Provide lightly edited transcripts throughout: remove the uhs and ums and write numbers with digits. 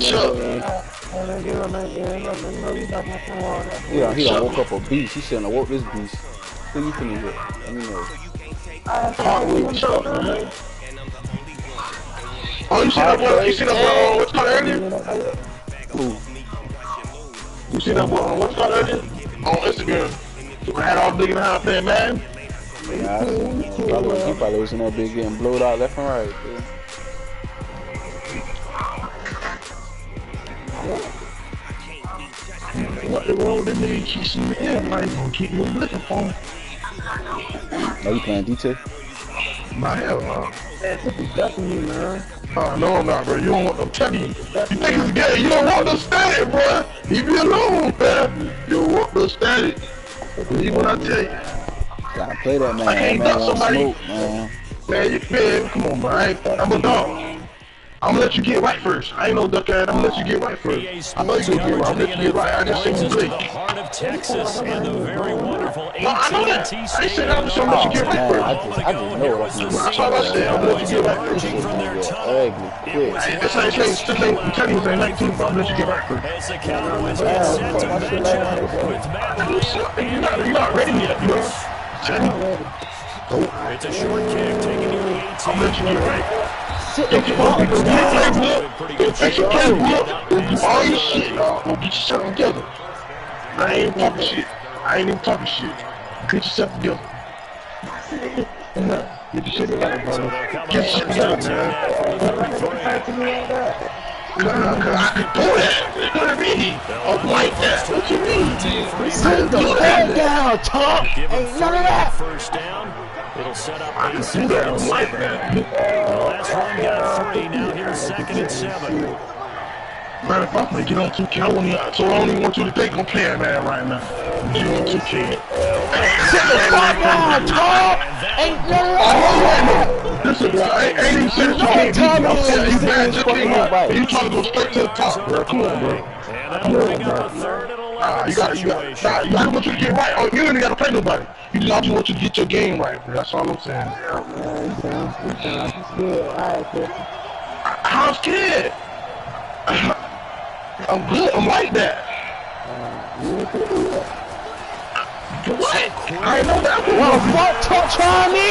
Chuck. Yeah, he done woke up a beast. He shouldn't have woke this beast. Who you finna hit? Let me know. Chuck, man. Oh, you see that boy? You see that boy? What's called earlier? Who? You see that boy? What's called earlier? On Instagram. You had all big and high playing, man. Yeah, he probably was in that bitch getting blowed out left and right. Dude. What the world did they keep seeing me in? Like, gonna keep me looking for him. Oh, you playing DT? My hell, man. Definitely, man. Oh, no, I'm not, bro. You don't want no telling you. You think it's gay. You don't want no static, bro. Leave me alone, man. You don't want no static. Believe what I tell you. Gotta play that, man. I can't Man, duck somebody. smoke, man. Man, come on, man. I'm a dog. I'm gonna let you get right first. I ain't no duck ass. I'm gonna let you get right first. I know you gonna get right. I'm gonna let you get right. I just seen you play. The heart of Texas and the very wonderful AT&T I know that. I said I'm just gonna let you get right first. I just know what I'm That's all I said. I'm gonna let you get right first. Ugly, quick. This ain't telling you, ain't 19, but I'm gonna let you get right first. As the Cowboys get set to match up with Matthews. You're not ready yet, you know. It's a short kick taking you to the 18. I'm gonna let you get right. Sit the fuck down. Get your shit, all your shit, dog. Get yourself together. I ain't talking shit. I ain't even talking shit. Get yourself together. Get your shit together, brother. Get your shit together, man. Cause I could do that. You know what I mean? I'm like that. What you mean? Sit the fuck down, Tom. Ain't none of that. First down. It'll set up I can do that. I'm like that. The last one got 3. Now here's 2nd and 7. Man, if I play get on 2K, I don't even want you to think I'm playing that right now. Get on 2K. Sit the fuck down, Tom. Ain't none of that. Listen, bro, I ain't even serious. You can't beat me. You bad, just came up. You trying to go straight to the top, bro. Come on, bro. Come on, bro. You gotta want you to get right. Oh, you ain't gotta play nobody. I just want you to get your game right, bro. That's all I'm saying. I'm scared. I'm good. I'm like that. What? I ain't know that. Well, fuck, Tommy!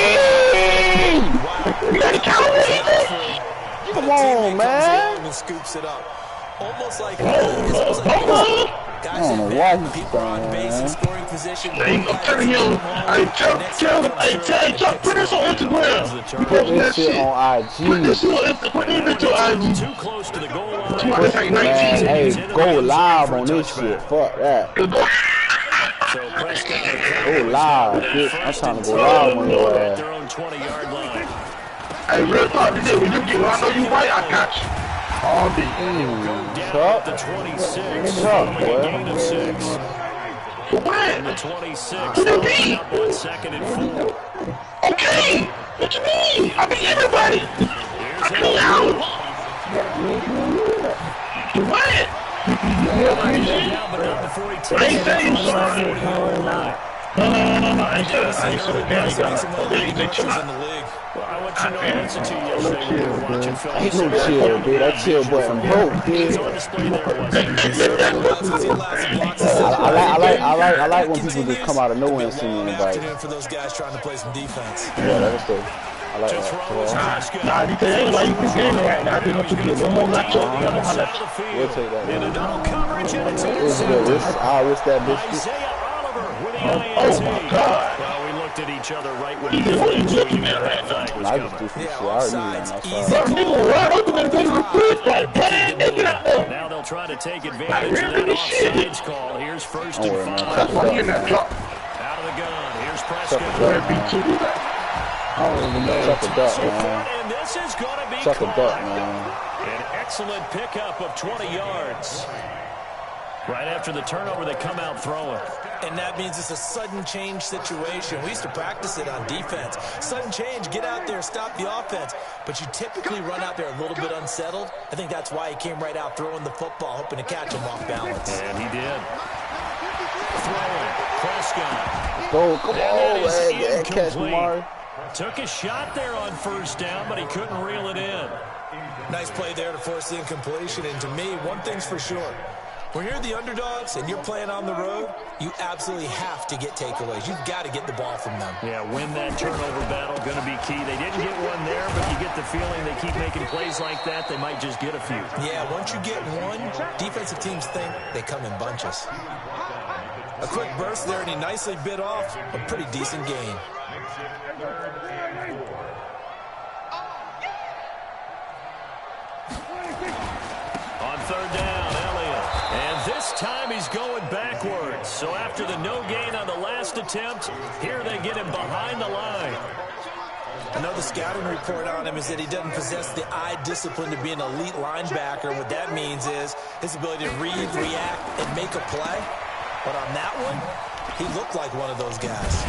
You gotta count it. Come on, man. And scoops it up. Almost like I don't know why he's people are on base and scoring position. I'm telling him. Tell put this on Instagram. Put this shit on IG. Put this on Instagram. Put it on IG. Too close to the goal line. Man, hey, go live on this shit. Fuck that. Go live, bitch. I'm trying to go live on your ass. Their own 20-yard line. Hey, real talk today. When I know you right, I got you. All day. Down the 26. Chuck, A gain of 6. What? The 26. What do you mean? 2nd and 4. Okay. What you mean? I mean everybody. I mean out. What? Down, but not before he takes I ain't saying it. sorry. No. I ain't saying in the league. Well, I want you to know, I listened to you yesterday when we were watching film. Ain't no chill, dude. That chill button broke, dude. It's on display there, I like when people just come out of nowhere and send me invite. For those guys trying to play some defense. Yeah, that's the. I like that. Nah, you ain't like you can game right now. I think I'm too good. One more match up. We'll take that. I'll risk that biscuit. Oh my God. Well, we looked at each other right when What are you looking at right now? I just do some shit. I already knew that. Bro, nigga, right up in the fridge, like, bang, nigga, out there. Now they'll try to take advantage of that offsides call. Here's 1st and 5. That's why you're in that drop. Out of the gun. Here's Prescott. Chuck a duck, man. And this is going to be Chuck a duck, caught. man. An excellent pickup of 20 yards. Right after the turnover, they come out throwing. And that means it's a sudden change situation. We used to practice it on defense. Sudden change, get out there, stop the offense. But you typically run out there a little bit unsettled. I think that's why he came right out throwing the football, hoping to catch him off balance. And he did. Throwing, Prescott. Go, come on, man. Catch Mark. Took a shot there on first down, but he couldn't reel it in. Nice play there to force the incompletion. And to me, one thing's for sure. When you're the underdogs and you're playing on the road, you absolutely have to get takeaways. You've got to get the ball from them. Yeah, win that turnover battle, going to be key. They didn't get one there, but you get the feeling they keep making plays like that, they might just get a few. Yeah, once you get one, defensive teams think they come in bunches. A quick burst there, and he nicely bit off a pretty decent gain. On third down, Elliott. And this time he's going backwards. So after the no gain on the last attempt, here they get him behind the line. Another scouting report on him is that he doesn't possess the eye discipline to be an elite linebacker. What that means is his ability to read, react, and make a play. But on that one, he looked like one of those guys.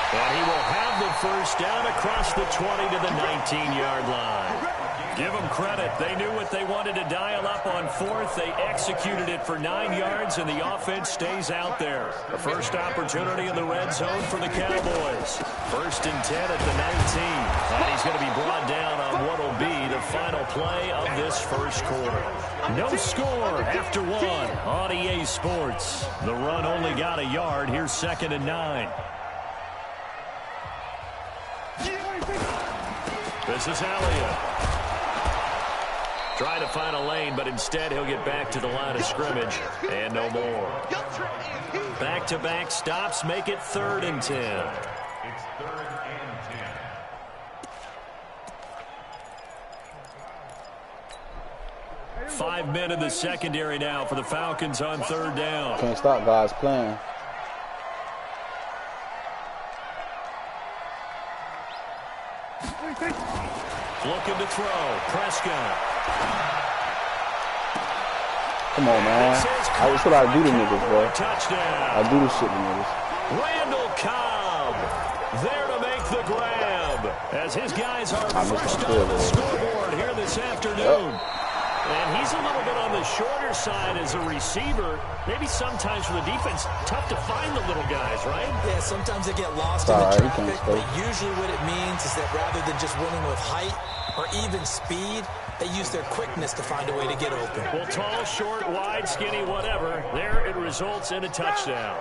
And he will have the first down across the 20 to the 19-yard line. Give them credit. They knew what they wanted to dial up on fourth. They executed it for 9 yards, and the offense stays out there. The first opportunity in the red zone for the Cowboys. 1st and 10 at the 19. And he's going to be brought down on what will be the final play of this first quarter. No score after one on EA Sports. The run only got a yard. Here's 2nd and 9. This is Elliott. Trying to find a lane, but instead he'll get back to the line of scrimmage and no more. Back-to-back stops make it 3rd and 10. It's 3rd and 10. 5 men in the secondary now for the Falcons on 3rd down. Can't stop guys playing. Looking to throw. Prescott. Come on, man. That's what I do to niggas, bro. Touchdown. I do this shit to niggas. Randall Cobb there to make the grab as his guys are first on the scoreboard here this afternoon. And he's a little bit on the shorter side as a receiver. Maybe sometimes for the defense, tough to find the little guys, right? Yeah, sometimes they get lost in the traffic, but usually what it means is that rather than just winning with height or even speed, they use their quickness to find a way to get open. Well, tall, short, wide, skinny, whatever, there it results in a touchdown.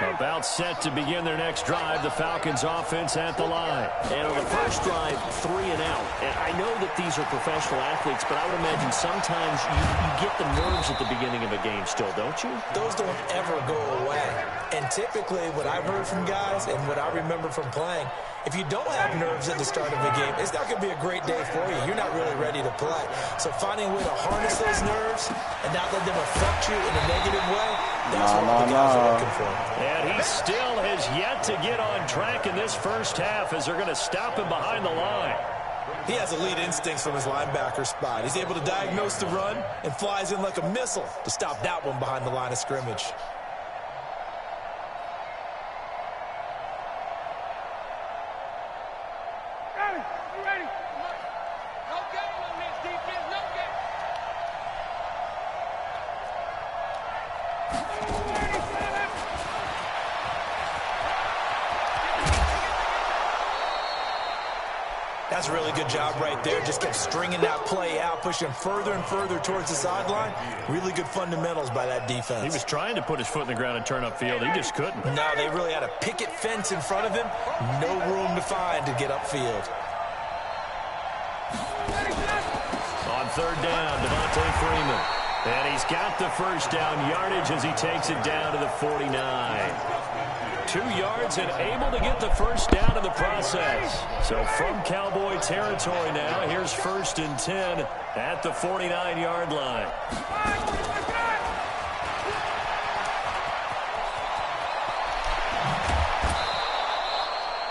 About set to begin their next drive, the Falcons offense at the line. And on the first drive, 3 and out. And I know that these are professional athletes, but I would imagine sometimes you get the nerves at the beginning of a game still, don't you? Those don't ever go away. And typically what I've heard from guys and what I remember from playing, if you don't have nerves at the start of a game, it's not going to be a great day for you. You're not really ready to play. So finding a way to harness those nerves and not let them affect you in a negative way, that's what the guys are looking for. And he still has yet to get on track in this first half as they're going to stop him behind the line. He has elite instincts from his linebacker spot. He's able to diagnose the run and flies in like a missile to stop that one behind the line of scrimmage. That's a really good job right there. Just kept stringing that play out, pushing further and further towards the sideline. Really good fundamentals by that defense. He was trying to put his foot in the ground and turn upfield. He just couldn't. No, they really had a picket fence in front of him. No room to find to get upfield. On 3rd down, Devontae Freeman. And he's got the first down yardage as he takes it down to the 49. 2 yards and able to get the first down in the process. So from Cowboy territory now, here's 1st and 10 at the 49-yard line.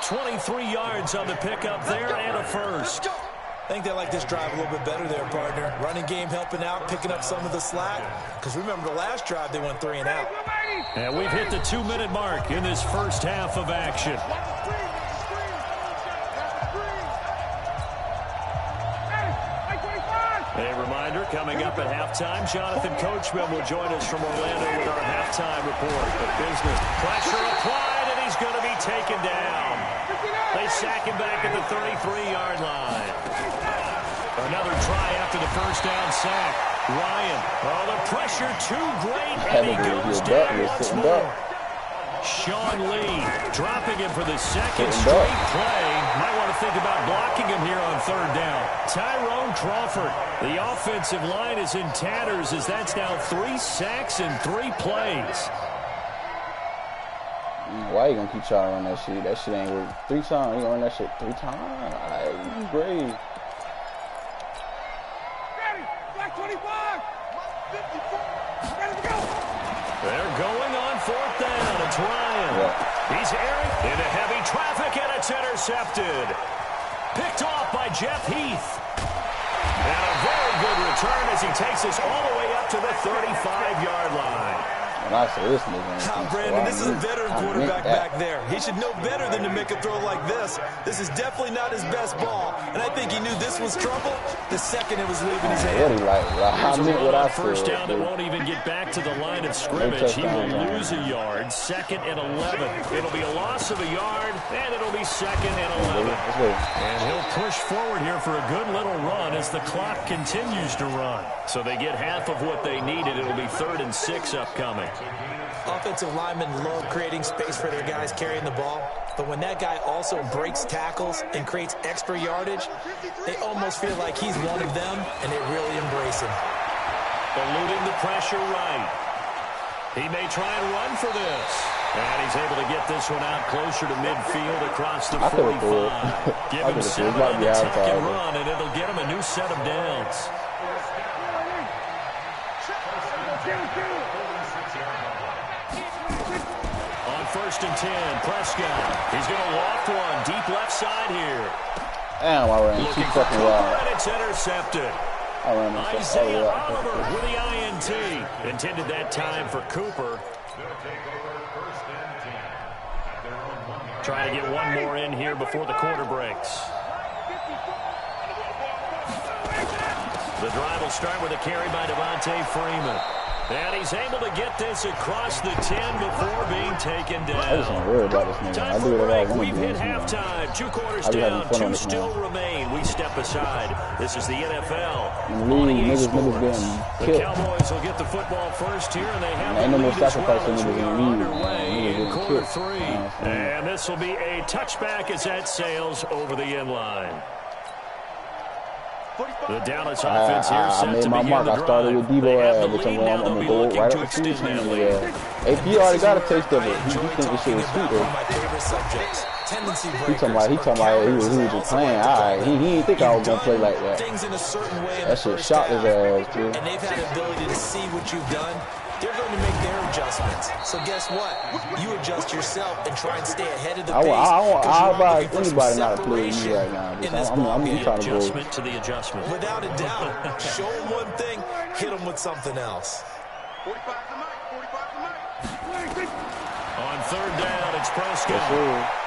$23 yards on the pickup there and a first. I think they like this drive a little bit better there, partner. Running game helping out, picking up some of the slack. Because remember the last drive, they went 3 and out. And we've hit the 2-minute mark in this first half of action. A reminder, coming up at halftime, Jonathan Coachman will join us from Orlando with our halftime report. The business pressure applied, and he's going to be taken down. They sack him back at the 33-yard line. Another try after the first down sack. Ryan, oh, the pressure too great, and he goes down once more. Sean Lee dropping him for the second straight play. Might want to think about blocking him here on third down. Tyrone Crawford, the offensive line is in tatters as that's now 3 sacks in 3 plays. Why you gonna keep trying to run that shit? That shit ain't work. 3 times. You gonna run that shit 3 times? Alright, you brave. Ready, Black 25, 54, ready to go. They're going on 4th down. It's Ryan. Yeah. He's airing into heavy traffic, and it's intercepted. Picked off by Jeff Heath. And a very good return as he takes us all the way up to the 35-yard line. When I say this nigga, Brandon, this is a veteran quarterback back there. He should know better than to make a throw like this. This is definitely not his best ball, and I think he knew this was trouble the second it was leaving his hand. I meant what I said. First down that won't even get back to the line of scrimmage. He will lose a yard. 2nd and 11. It'll be a loss of a yard, and it'll be 2nd and 11. And he'll push forward here for a good little run as the clock continues to run. So they get half of what they needed. It'll be 3rd and 6 upcoming. Offensive linemen love creating space for their guys carrying the ball, but when that guy also breaks tackles and creates extra yardage, they almost feel like he's one of them, and they really embrace him. Eluding the pressure right. He may try and run for this. And he's able to get this one out closer to midfield across the 45. Give him 7 on the tack and run, and it'll get him a new set of downs. On 1st and 10, Prescott. He's going to loft one deep left side here. Damn, I ran too fucking wild. And it's intercepted. Isaiah Oliver with the INT. Intended that time for Cooper. Trying to get one more in here before the quarter breaks. The drive will start with a carry by Devontae Freeman. And he's able to get this across the 10 before being taken down. I just ain't worried about this nigga. Time for break. We've hit halftime. 2 quarters down. 2 still remain. We step aside. This is the NFL. The Cowboys will get the football first here, and they have ain't no more as well sacrificing as we niggas are in the underway in league. quarter 3. And this will be a touchback as that sails over the end line. The Dallas offense here set to begin the drive. I started with Debo, which I'm going to go right up the street. AP already got a taste of it. He think this shit is sweet though. He talking about he was just playing. Alright, he didn't think I was gonna play like that. That shit shocked his ass, dude. And they've had the ability to see what you've done. They're going to make their adjustments. So guess what? You adjust yourself and try and stay ahead of the pace. I'll buy anybody not to play with me right now. I'm trying to go. Adjustment to the adjustment. Without a doubt. Show them one thing, hit them with something else. 45 to Mike. On 3rd down, it's Prescott.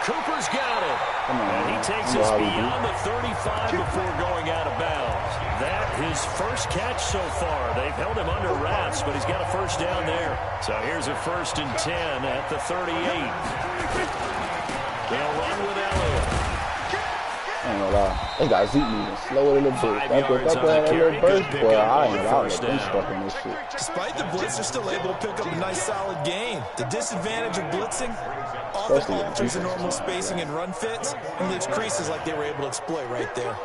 Cooper's got it. And he takes us beyond the 35 before going out of bounds. That his first catch so far. They've held him under wraps, but he's got a first down there. So here's a 1st and 10 at the 38. They'll run with Elliott. I ain't gonna lie. They got Zeke moving slower than a bitch. That little burst, boy, I ain't gonna lie. He's stuck in this shit. Despite the blitz, they're still able to pick up a nice solid gain. The disadvantage of blitzing often alters the normal spacing and run fits and leaves creases like they were able to exploit right there.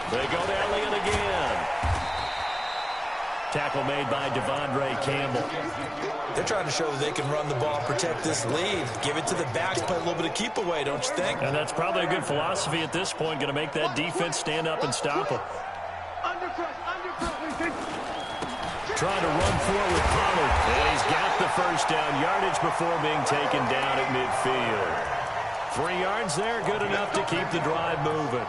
They go to Elliott again. Tackle made by Devondre Campbell. They're trying to show that they can run the ball, protect this lead. Give it to the backs, play a little bit of keep away, don't you think? And that's probably a good philosophy at this point, going to make that defense stand up and stop them. Trying to run forward with Pollard. And he's got the first down yardage before being taken down at midfield. 3 yards there, good enough to keep the drive moving.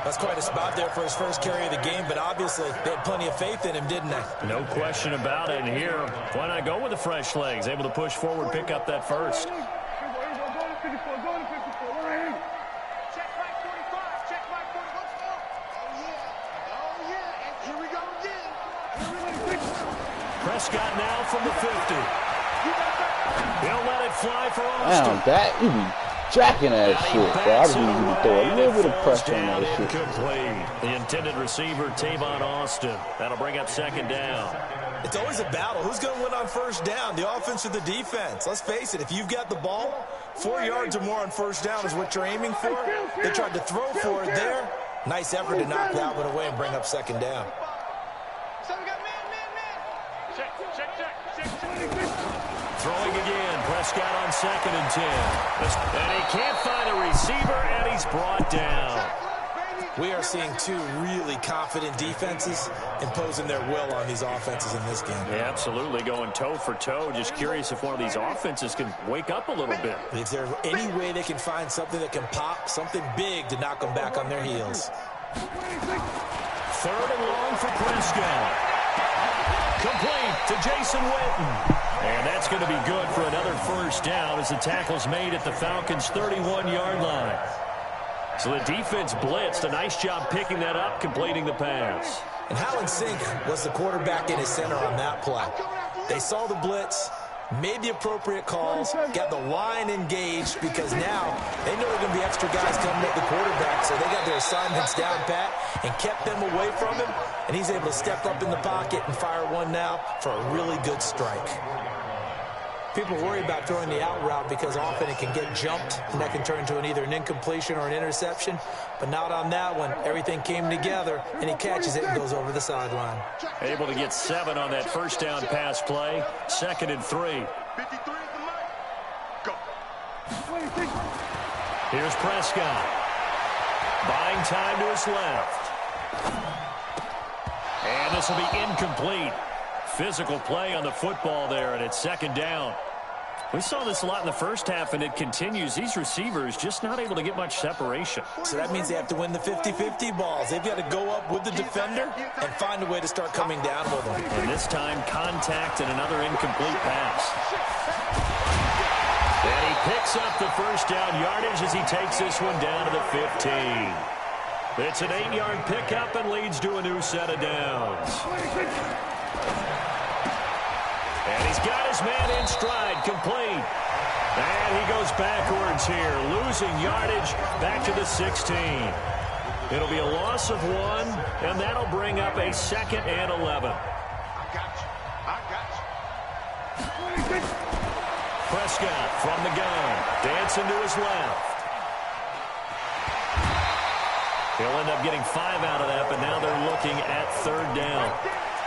That's quite a spot there for his first carry of the game, but obviously they had plenty of faith in him, didn't they? No question about it. And here, why not go with the fresh legs? Able to push forward, pick up that first. Prescott now from the 50. He'll let it fly for Austin. Damn, jacking that shit, bro. I just need you to throw a little bit of pressure on that shit. The intended receiver, Tavon Austin. That'll bring up second down. It's always a battle. Who's going to win on first down, the offense or the defense? Let's face it, if you've got the ball, 4 yards or more on first down is what you're aiming for. They tried to throw for it there. Nice effort to knock that one away and bring up second down. Throwing again, Prescott on 2nd and 10. And he can't find a receiver, and he's brought down. We are seeing two really confident defenses imposing their will on these offenses in this game. Yeah, absolutely, going toe for toe. Just curious if one of these offenses can wake up a little bit. Is there any way they can find something that can pop, something big to knock them back on their heels? 3rd and long for Prescott. Complete to Jason Witten. And that's going to be good for another first down as the tackle's made at the Falcons' 31-yard line. So the defense blitzed. A nice job picking that up, completing the pass. And Howland Sink was the quarterback in his center on that play. They saw the blitz, made the appropriate calls, got the line engaged because now they know there are going to be extra guys coming at the quarterback, so they got their assignments down pat and kept them away from him, and he's able to step up in the pocket and fire one now for a really good strike. People worry about throwing the out route because often it can get jumped, and that can turn into either an incompletion or an interception. But not on that one. Everything came together, and he catches it and goes over the sideline. Able to get 7 on that first down pass play. 2nd and 3. Here's Prescott. Buying time to his left. And this will be incomplete. Physical play on the football there, and it's 2nd down. We saw this a lot in the first half, and it continues. These receivers just not able to get much separation. So that means they have to win the 50-50 balls. They've got to go up with the defender and find a way to start coming down with them. And this time, contact and another incomplete pass. And he picks up the first down yardage as he takes this one down to the 15. It's an 8-yard pickup and leads to a new set of downs. And he's got his man in stride, complete. And he goes backwards here, losing yardage back to the 16. It'll be a loss of 1, and that'll bring up a 2nd and 11. Prescott from the gun, dancing to his left. He'll end up getting 5 out of that, but now they're looking at 3rd down.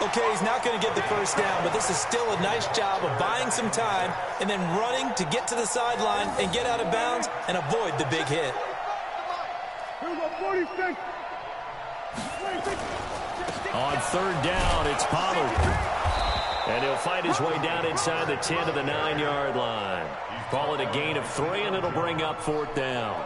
Okay, he's not going to get the first down, but this is still a nice job of buying some time and then running to get to the sideline and get out of bounds and avoid the big hit. On 3rd down, it's Pollard. And he'll find his way down inside the 10 to the 9-yard line. Call it a gain of 3, and it'll bring up 4th down.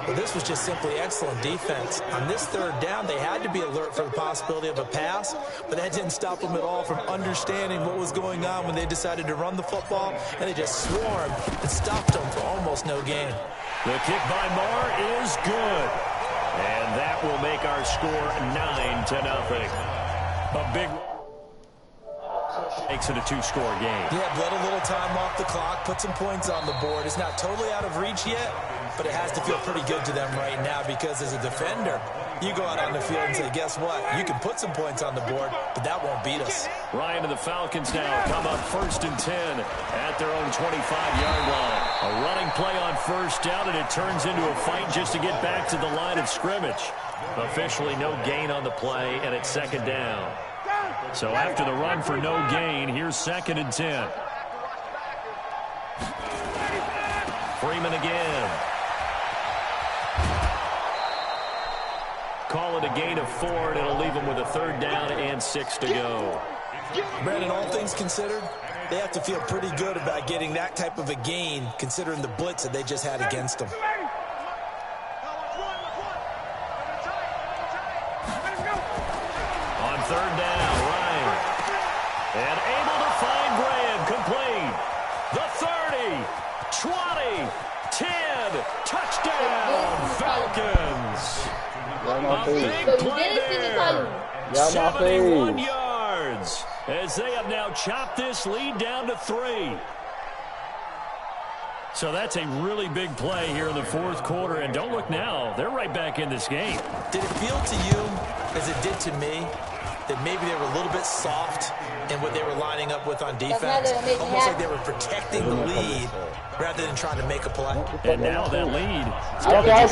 Well, this was just simply excellent defense. On this 3rd down, they had to be alert for the possibility of a pass, but that didn't stop them at all from understanding what was going on when they decided to run the football, and they just swarmed and stopped them for almost no gain. The kick by Marr is good, and that will make our score 9-0. A big makes it a 2-score game. Yeah, let a little time off the clock, put some points on the board. It's not totally out of reach yet, but it has to feel pretty good to them right now because as a defender, you go out on the field and say, guess what? You can put some points on the board, but that won't beat us. Ryan and the Falcons now come up 1st and 10 at their own 25-yard line. A running play on 1st down, and it turns into a fight just to get back to the line of scrimmage. Officially no gain on the play, and it's 2nd down. So after the run for no gain, here's 2nd and 10. Freeman again. Call it a gain of 4, and it'll leave them with a 3rd down and 6 to go. Brandon, all things considered, they have to feel pretty good about getting that type of a gain considering the blitz that they just had against them. On 3rd down, Ryan. And able to find Graham, complete. The 30, 20, 10, touchdown, Falcons. A big play there. 71 yards as they have now chopped this lead down to 3. So that's a really big play here in the fourth quarter. And don't look now. They're right back in this game. Did it feel to you, as it did to me, that maybe they were a little bit soft in what they were lining up with on defense? Almost like they were protecting the lead rather than trying to make a play. And now that lead. Okay.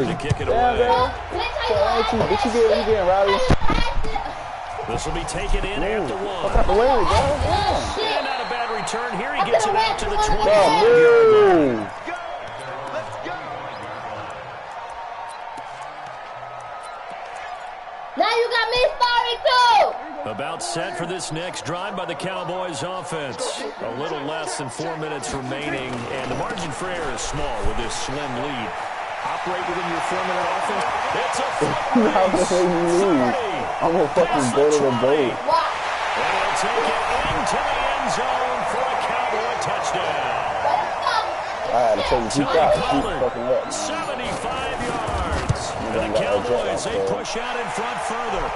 To kick it away. What you getting, Rowdy? This will be taken in after one. Fuck out the way, bro. And not a bad return here. He gets it out to the 20. Now you got me starting too. About set for this next drive by the Cowboys offense. A little less than 4 minutes remaining, and the margin for error is small with this slim lead. Operate within your 4-minute offense. It's a I'm gonna fucking go to the boat. And he'll take it into the end zone for a Cowboy touchdown. I had to tell you, keep fucking up. 75 yards. And the Cowboys, they push out in front further.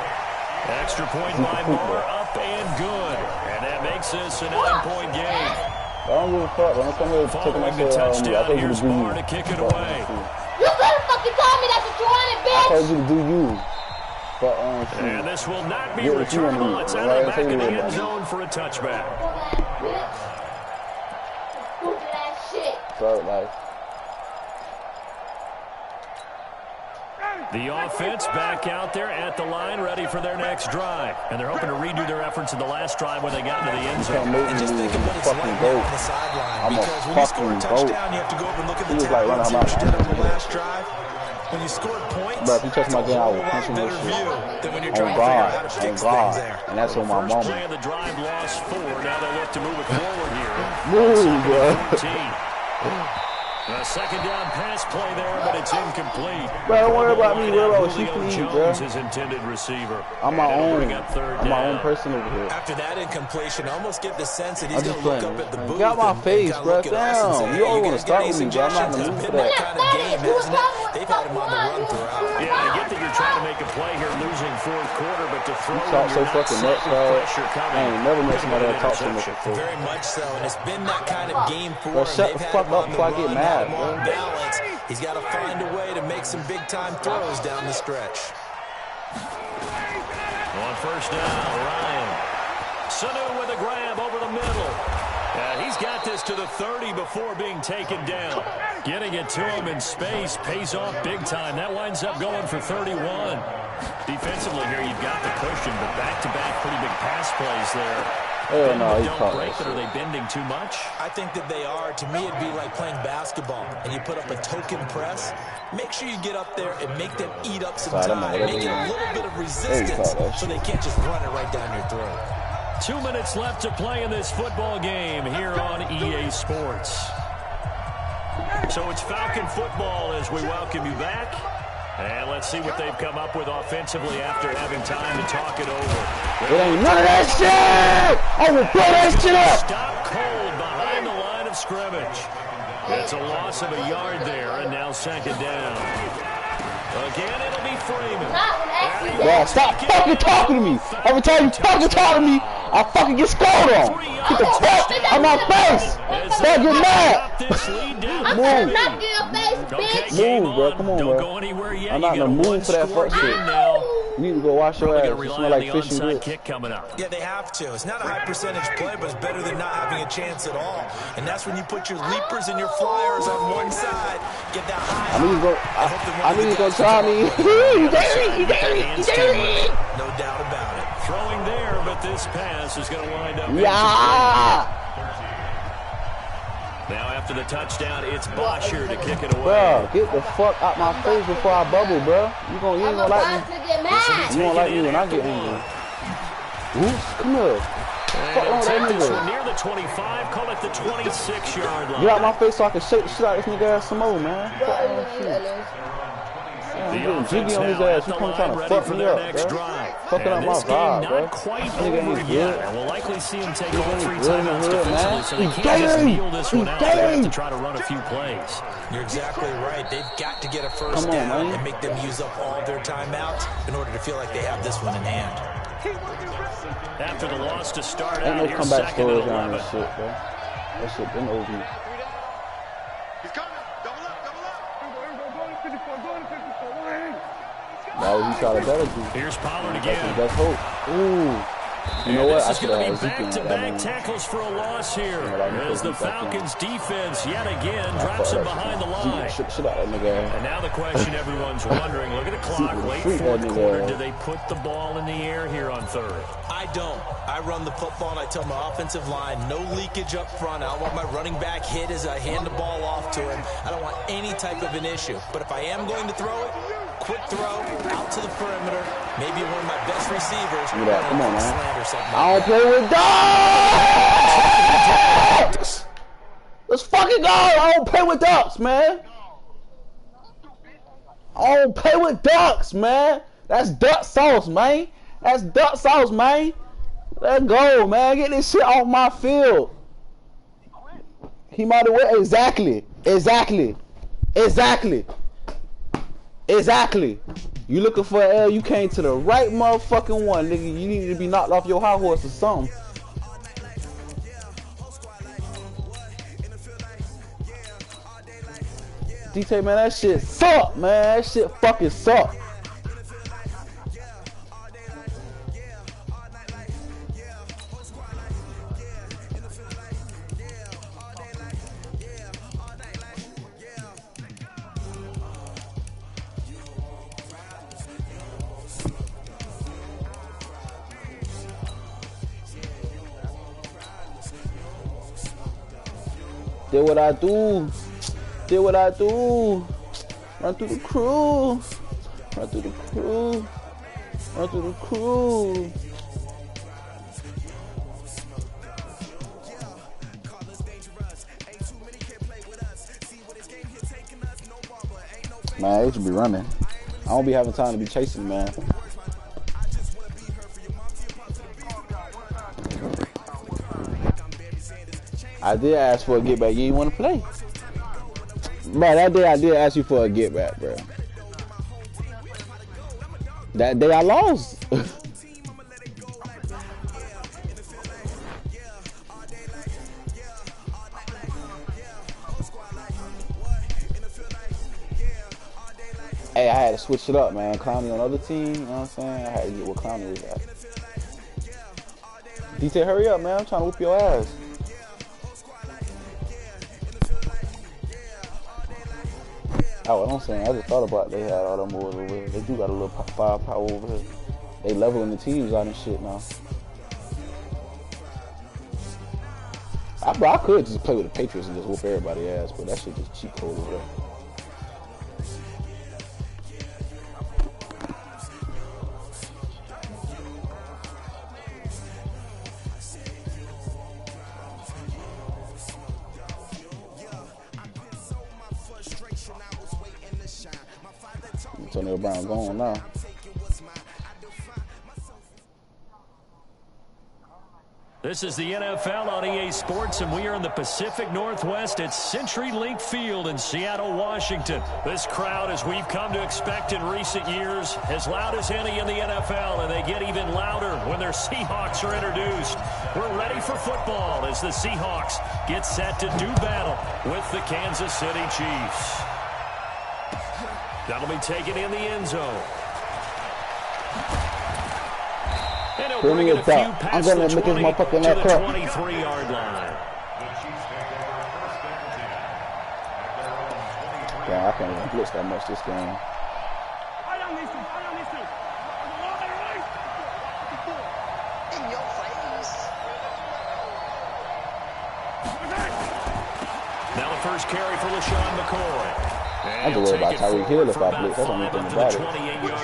Extra point by Moore, up and good. And that makes this a 9-point game. I don't give a fuck. When I come here taking my the touchdown, here's Moore to kick it away. You could have fucking told me that's what you wanted, bitch. I told you to do you. But, and this will not be returnable. It's out of the back of the end zone for a touchback. So, like, the offense back out there at the line, ready for their next drive. And they're hoping to redo their efforts in the last drive when they got into the end zone. And just think of what it's like on the sideline. Because when you score a touchdown, you have to go up and look at the tackles you did on the last drive. When you scored points, but if you touch my game, I will punch him with shit. On God. And that's on my mama. Play of the drive lost 4. Now they look to move it forward here. Move, bro. A second down pass play there, but it's incomplete. Bro, don't worry about me. Worry about what you can eat, bro. His intended receiver. I'm my own person over here. After that incompletion, I almost get the sense that he's going to look up at the booth. Got my face, bro. Damn. You always want to start with me, bro. I'm not in the mood for that. Kind of game, hasn't it? They've had him on the run throughout. Yeah, I get that you're trying to make a play here, losing fourth quarter, but to throw you talk so fucking much, bro. I ain't never met somebody that talks so much before. Very much so, and it's been that kind of game for him. Shut the fuck up before I get mad, bro. He's got to find a way to make some big-time throws down the stretch. On first down, Ryan. Sanu with a grab over the middle. He's got this to the 30 before being taken down. Getting it to him in space pays off big time. That winds up going for 31. Defensively here, you've got the cushion, but back-to-back pretty big pass plays there. Oh, no, he don't break it. Are they bending too much? I think that they are. To me, it'd be like playing basketball, and you put up a token press. Make sure you get up there and make them eat up some time. Make it a little bit of resistance so they can't just run it right down your throat. 2 minutes left to play in this football game here on EA Sports. So it's Falcon football as we welcome you back. And let's see what they've come up with offensively after having time to talk it over. It ain't none of that shit! I will blow that shit up! Stop cold behind the line of scrimmage. It's a loss of a yard there, and now second down. Again, it'll be Freeman. Bro, stop fucking talking to me! Every time you fucking talk to me, I fucking get scored on! Get the fuck out my face! Don't get mad! I'm not in your face, bitch! Move, bro. Come on, Don't bro. go anywhere yet. I'm not in the mood for that fuck shit. You need to go wash your ass. You smell like fish and grits. Kick coming up. Yeah, they have to. It's not a high percentage play, but it's better than not having a chance at all. And that's when you put your leapers and your flyers on one side, get that high. I need to go try me. You dare me. No doubt about it. Throwing there, but this pass is going to wind up. Yeah. Now after the touchdown, it's Bosher to kick it away. Bro, get the fuck out my face before I bubble, bro. You ain't gonna like me. You won't like me when I get angry. Oops, come here. Fuck on that nigga. Near the 25, call it the 26-yard line. Get out my face so I can shake the shit out of this nigga ass some more, man. Fuck on that shit. I'm getting jiggy on his ass. He come trying to fuck me up, bro. Fucking up my vibe, bro. Nigga ain't good. We'll likely see him take all 3 timeouts defensively, so he can't just kneel this one out. They have to try to run a few plays. You're exactly right. They've got to get a first down and make them use up all their timeouts in order to feel like they have this one in hand. After the loss to start ain't out, no comeback stories around this shit, bro. That shit been over. He's coming. Double up. That was he tried to better do. Here's Pollard again. That's hope. Ooh. You know what? This is going to be back-to-back tackles for a loss here as the Falcons' defense yet again drops him behind the line. And now the question everyone's wondering, look at the clock, late fourth quarter, do they put the ball in the air here on third? I don't. I run the football and I tell my offensive line, no leakage up front. I don't want my running back hit as I hand the ball off to him. I don't want any type of an issue. But if I am going to throw it, quick throw, out to the perimeter, maybe one of my best receivers. Come on, man. I don't play with dogs! Let's fucking go! I don't play with ducks, man. I don't play with ducks, man. That's duck sauce, man. That's duck sauce, man. Let's go, man. Get this shit off my field. He might have went. Exactly. You looking for an L, you came to the right motherfucking one, nigga. You need to be knocked off your high horse or something. DT, man, that shit suck, man. That shit fucking suck. Did what I do. Run through the crew. Man, it should be running. I don't be having time to be chasing, man. I did ask for a get back. You didn't want to play. Bro, that day I did ask you for a get back, bro. That day I lost. Hey, I had to switch it up, man. Clowney on the other team, you know what I'm saying? I had to get what Clowney was at. DT, hurry up, man. I'm trying to whoop your ass. Oh, I'm saying, I just thought about they had all them moves over here. They do got a little firepower over here. They leveling the teams out and shit now. I could just play with the Patriots and just whoop everybody's ass, but that shit just cheat code over there. Antonio Brown gone now. This is the NFL on EA Sports, and we are in the Pacific Northwest at CenturyLink Field in Seattle, Washington. This crowd, as we've come to expect in recent years, as loud as any in the NFL, and they get even louder when their Seahawks are introduced. We're ready for football as the Seahawks get set to do battle with the Kansas City Chiefs. That'll be taken in the end zone. And he'll bring it a few past the 20 to the 23-yard line. Yeah, I can't even blitz that much this game. Now the first carry for LaShawn McCoy. I'm just worried about Tyreek Hill if I blitz. That's the only thing about it.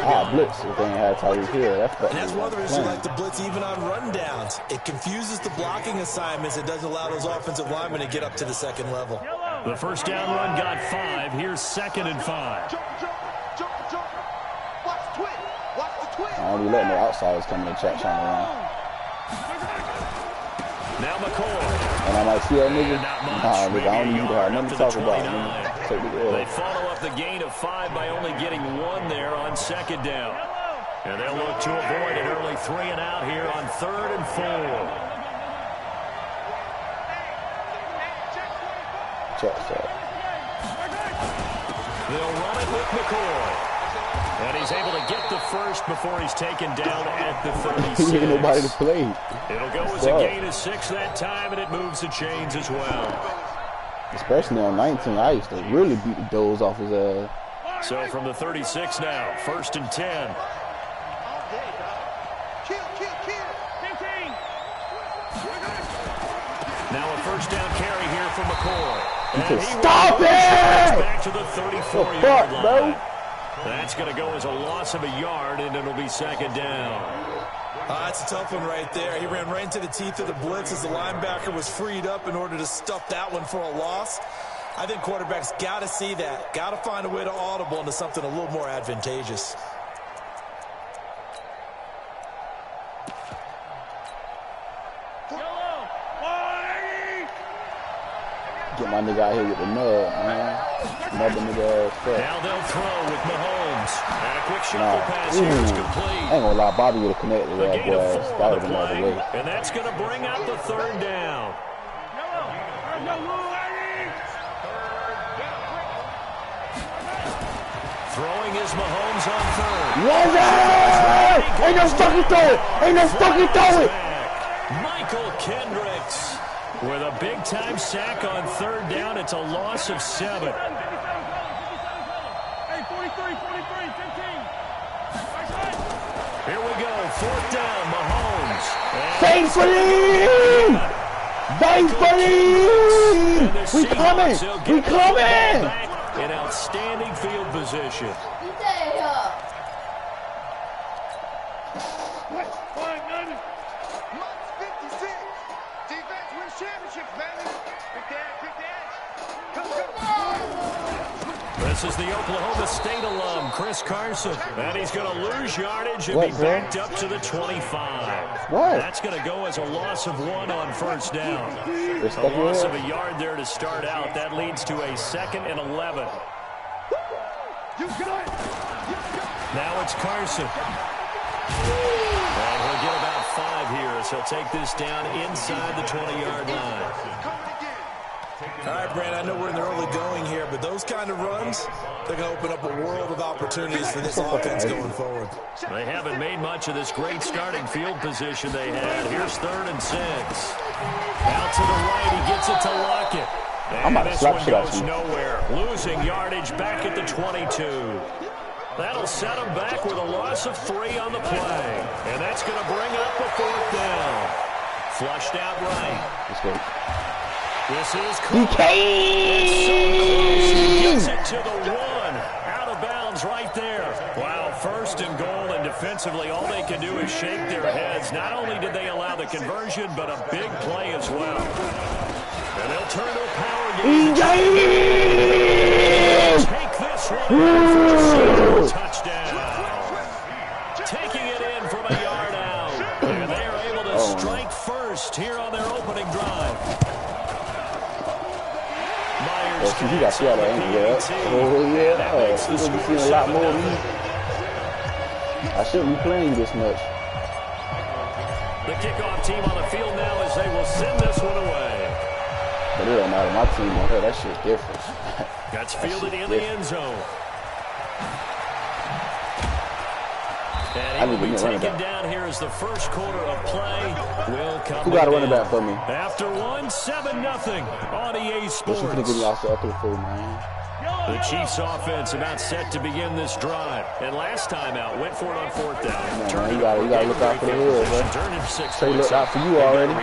I blitz if they ain't had Tyreek Hill. That's one of the reasons we like to blitz even on rundowns. It confuses the blocking assignments. It doesn't allow those offensive linemen to get up to the second level. The first down run got 5. Here's 2nd and 5. I don't be letting the outsiders come in the chat trying to run. Now McCoy. And I might see that nigga. Nah, nigga, I don't need to have nothing to talk about. Nigga. They follow up the gain of 5 by only getting 1 there on 2nd down. And they'll look to avoid an early 3 and out here on 3rd and 4. Check that. They'll run it with McCoy. And he's able to get the first before he's taken down at the 36. He ain't nobody to play. It'll go as a gain of 6 that time, and it moves the chains as well. Especially on 19, I used to really beat the doors off his ass. So from the 36 now, 1st and 10. Now a first down carry here from McCoy. Stop it! Back to the 34-yard line. Bro? That's going to go as a loss of a yard, and it'll be 2nd down. That's a tough one right there. He ran right into the teeth of the blitz as the linebacker was freed up in order to stuff that one for a loss. I think quarterbacks got to see that. Got to find a way to audible into something a little more advantageous. Get my nigga out here with the nub, man. Another nigga ass fuck. Now they'll throw with Mahomes. And a quick shuffle pass here is complete. I ain't gonna lie, Bobby would have connected that boy. That would have been all the way. And that's going to bring out the 3rd down. Throwing is Mahomes on 3rd. Yes, ain't no fucking throw it! Ain't no fucking throw it! Michael Kendricks with a big-time sack on 3rd down. It's a loss of 7. Here we go, 4th down, Mahomes. Thankfully! We coming! We coming! In outstanding field position. This is the Oklahoma State alum, Chris Carson. And he's going to lose yardage and be backed up to the 25. That's going to go as a loss of 1 on 1st down. A loss of a yard there to start out. That leads to a 2nd and 11. Now it's Carson. And he'll get about 5 here as he'll take this down inside the 20-yard line. All right, Brand, I know we're in the early going here, but those kind of runs, they're going to open up a world of opportunities for this offense going forward. They haven't made much of this great starting field position they had. Here's 3rd and 6. Out to the right, he gets it to Lockett. And this one goes nowhere. Losing yardage back at the 22. That'll set him back with a loss of 3 on the play. And that's going to bring up a 4th down. Flushed out right. Let's go. This is cool. So close. He gets it to the 1. Out of bounds right there. Wow, 1st and goal, and defensively all they can do is shake their heads. Not only did they allow the conversion, but a big play as well. And they'll turn to a power game. Take this one for a single touchdown. Taking it in from a yard out. And they are able to strike first here on their opening drive. You got to see how that ain't yet. Oh, yeah. You're going to be seeing a lot more of me. I shouldn't be playing this much. The kickoff team on the field now as they will send this one away. But it don't matter. My team on her, that shit different. That's fielded in the end zone. And he will be taken down here as the first quarter of play will come. Who got a running back for me? After 1, 7-0 on EA Sports. The Chiefs offense about set to begin this drive. And last time out, went for it on 4th down. You got to look out for the hood, bro. Trey looked out for you already.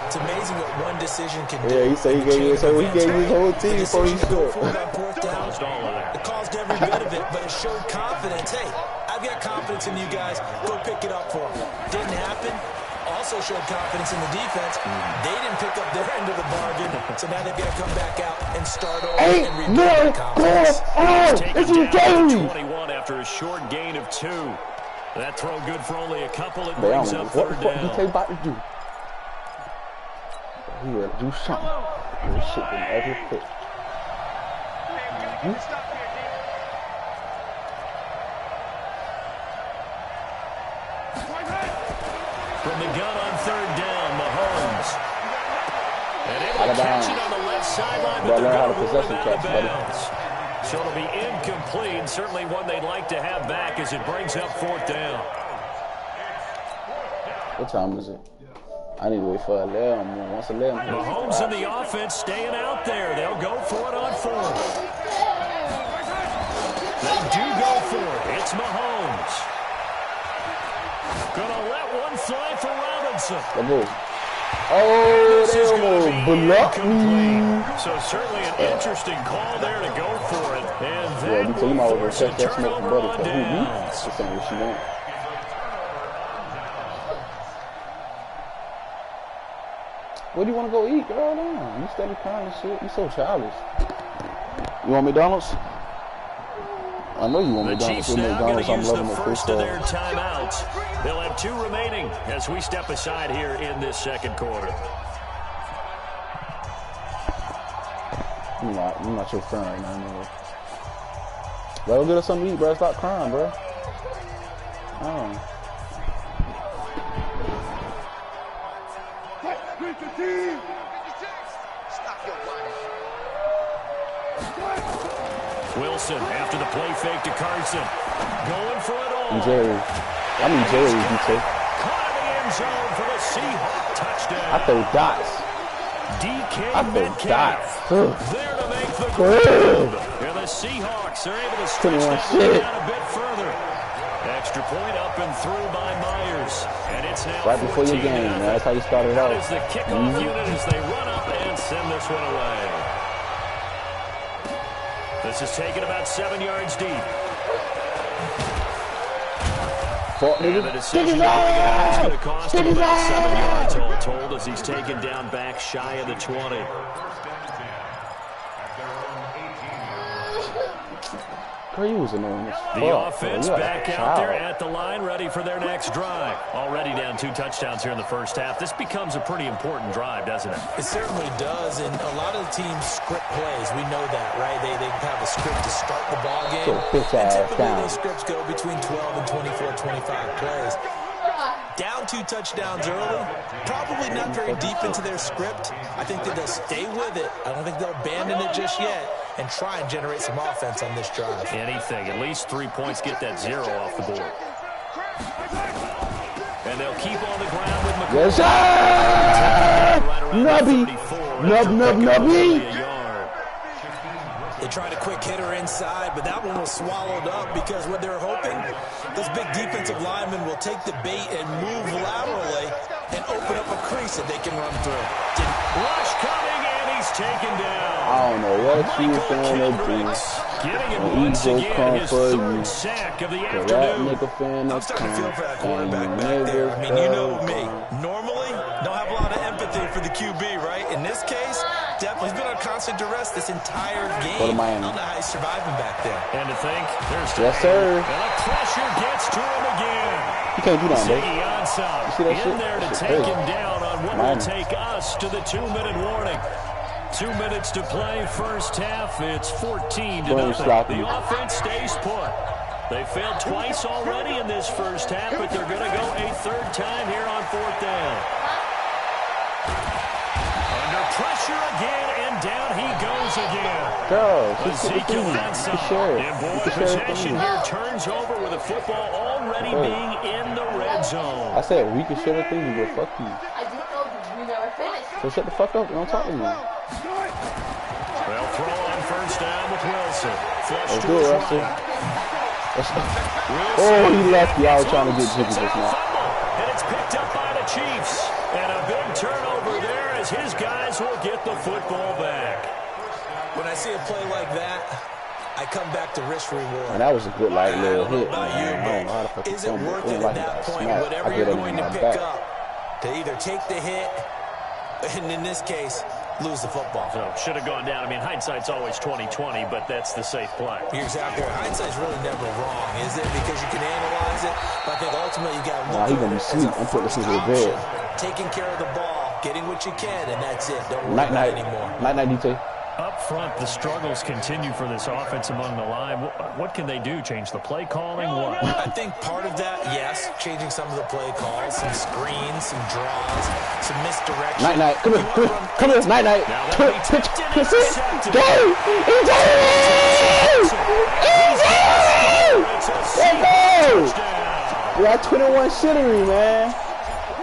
It's amazing what one decision can do. Yeah, he said he gave you his whole team before he scored. It caused every bit of it, but it showed confidence. Hey, I've got confidence in you guys. Go pick it up for me. Didn't happen. Also showed confidence in the defense. They didn't pick up their end of the bargain, so now they've got to come back out and start over and rebuild their confidence. Taken down to 21 after a short gain of 2. That throw good for only a couple. It brings up 3rd down. What he about to do? He will do something. This shit been every pitch. From the gun on 3rd down, Mahomes. And able to catch it on the left sideline, but they're going to rule him out of bounds. So it'll be incomplete, certainly one they'd like to have back as it brings up 4th down. What time is it? I need to wait for 11. Once 11. Mahomes in the offense staying out there. They'll go for it on 4th. They do go for it. It's Mahomes. Gonna let one fly for Robinson. Oh, they almost blocked me. So certainly an interesting call there to go for it. And then we'll force a turnover on downs. That's not what she wants. Where do you want to go eat, girl? Damn, you steady crying and shit. You so childish. You want McDonald's? I know you want the McDonald's. Chiefs now going to use the first of their timeouts. They'll have 2 remaining as we step aside here in this 2nd quarter. I'm not your friend right now, anyway. Bro, go get us something to eat, bro. Stop crying, bro. Oh. Wilson after the play fake to Carson. Going for it all. Jerry. Jerry, you take. Caught in the end zone for the Seahawks touchdown. I throw dots. DK Metcalf there to make the grab. And the Seahawks are able to stretch that lead out a bit further. Extra point up and through by Myers. And it's now right before your game, man. That's how you started out. That is the kickoff unit as they run up and send this one away. This is taken about 7 yards deep. And the decision to bring it out is going to cost him about 7 yards all told as he's taken down back shy of the 20. The offense back out there at the line, ready for their next drive. Already down 2 touchdowns here in the first half. This becomes a pretty important drive, doesn't it? It certainly does, and a lot of the teams script plays. We know that, right? They have a script to start the ball game. And typically those scripts go between 12 and 24, 25 plays. Down 2 touchdowns early, probably not very deep into their script. I think that they'll stay with it. I don't think they'll abandon it just yet and try and generate some offense on this drive. Anything. At least 3 points, get that 0 off the board. And they'll keep on the ground with McCoy. Yes, sir! Nubby! They tried a quick hitter inside, but that one was swallowed up because what they're hoping, this big defensive lineman will take the bait and move laterally and open up a crease that they can run through. Rush coming, and he's taken down. I don't know what you gonna do. Getting him once again, his 3rd sack of the afternoon. I'm starting to feel for that quarterback back there. I mean, you know me. Normally, don't have a lot of empathy for the QB, right? In this case, definitely he's been on constant duress this entire game. I don't know how he's surviving back there. And to think, there's yes, sir. And the pressure gets to him again. You can't do that, bro. You see that shit? In there to take him down on what will take us to the 2-minute warning. 2 minutes to play, first half. It's 14-0. The offense stays put. They failed twice already in this first half, but they're going to go a 3rd time here on 4th down. Under pressure again, and down he goes again. Ezekiel Ansah in ball possession here turns over with a football already being in the red zone. I said we can share the thing, but fuck you. I just told you, you never finished. So shut the fuck up and don't talk to me. They'll throw on first down with Wilson. Let's do it, Russell. Oh, he left you. I was trying to get Jiggy just now. And it's picked up by the Chiefs. And a big turnover there as his guys will get the football back. When I see a play like that, I come back to risk reward. And that was a good light little hit. About you, but is it worth it at that point? Whatever you're going to pick up, to either take the hit, and in this case, lose the football. So should have gone down. I mean, hindsight's always 20/20, but that's the safe play. You're exactly right. Hindsight's really never wrong, is it? Because you can analyze it, but I think ultimately you got to look at it as a first option. Taking care of the ball, getting what you can, and that's it. Don't worry about it anymore. Night, DJ. Up front, the struggles continue for this offense among the line. What can they do? Change the play calling? What? I think part of that, yes, changing some of the play calls, some screens, some draws, some misdirection. Night-night. Come here. Come here. Night-night. That's it. Go! Easy! Let's go! We got 21 shittery, man.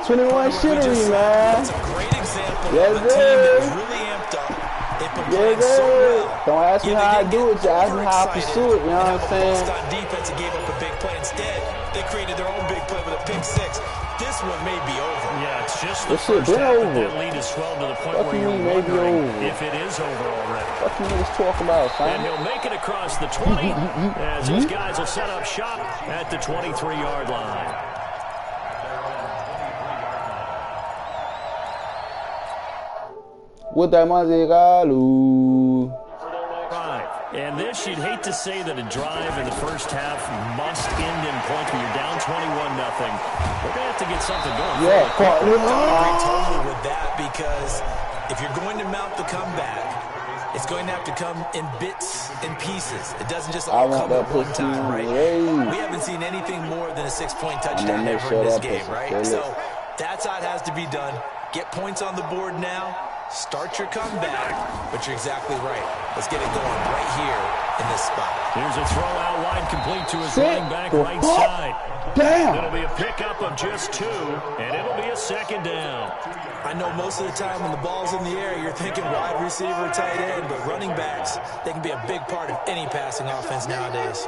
21 shittery, man. That's a great example Yes, of a team that sir. really amped up. They've been Yeah, playing so well. don't ask me how I do it, just ask me how I pursue it, you know what I'm saying? On defense and gave up a big play. Instead, they created their own big play with a pick six. This one may be over. Yeah, it's just the This shit first been half over. that lead has swelled to the point Fuck where you you're mean, maybe wondering over. if it is over already. What you niggas talking about, And son? he'll make it across the 20 as those guys will set up shop at the 23-yard line. With that Mazzigalu. And this, you'd hate to say that a drive in the first half must end in points when you're down 21-0. We're going to have to get something going. Yeah, I agree totally with that because if you're going to mount the comeback, it's going to have to come in bits and pieces. It doesn't just all come at one time, right? We haven't seen anything more than a 6-point touchdown ever in this game, right? So that's how it has to be done. Get points on the board now. Start your comeback, but you're exactly right. Let's get it going right here in this spot. Here's a throw out wide complete to his running back right side. Damn. It'll be a pickup of just 2, and it'll be a second down. I know most of the time when the ball's in the air, you're thinking wide receiver, tight end, but running backs, they can be a big part of any passing offense nowadays.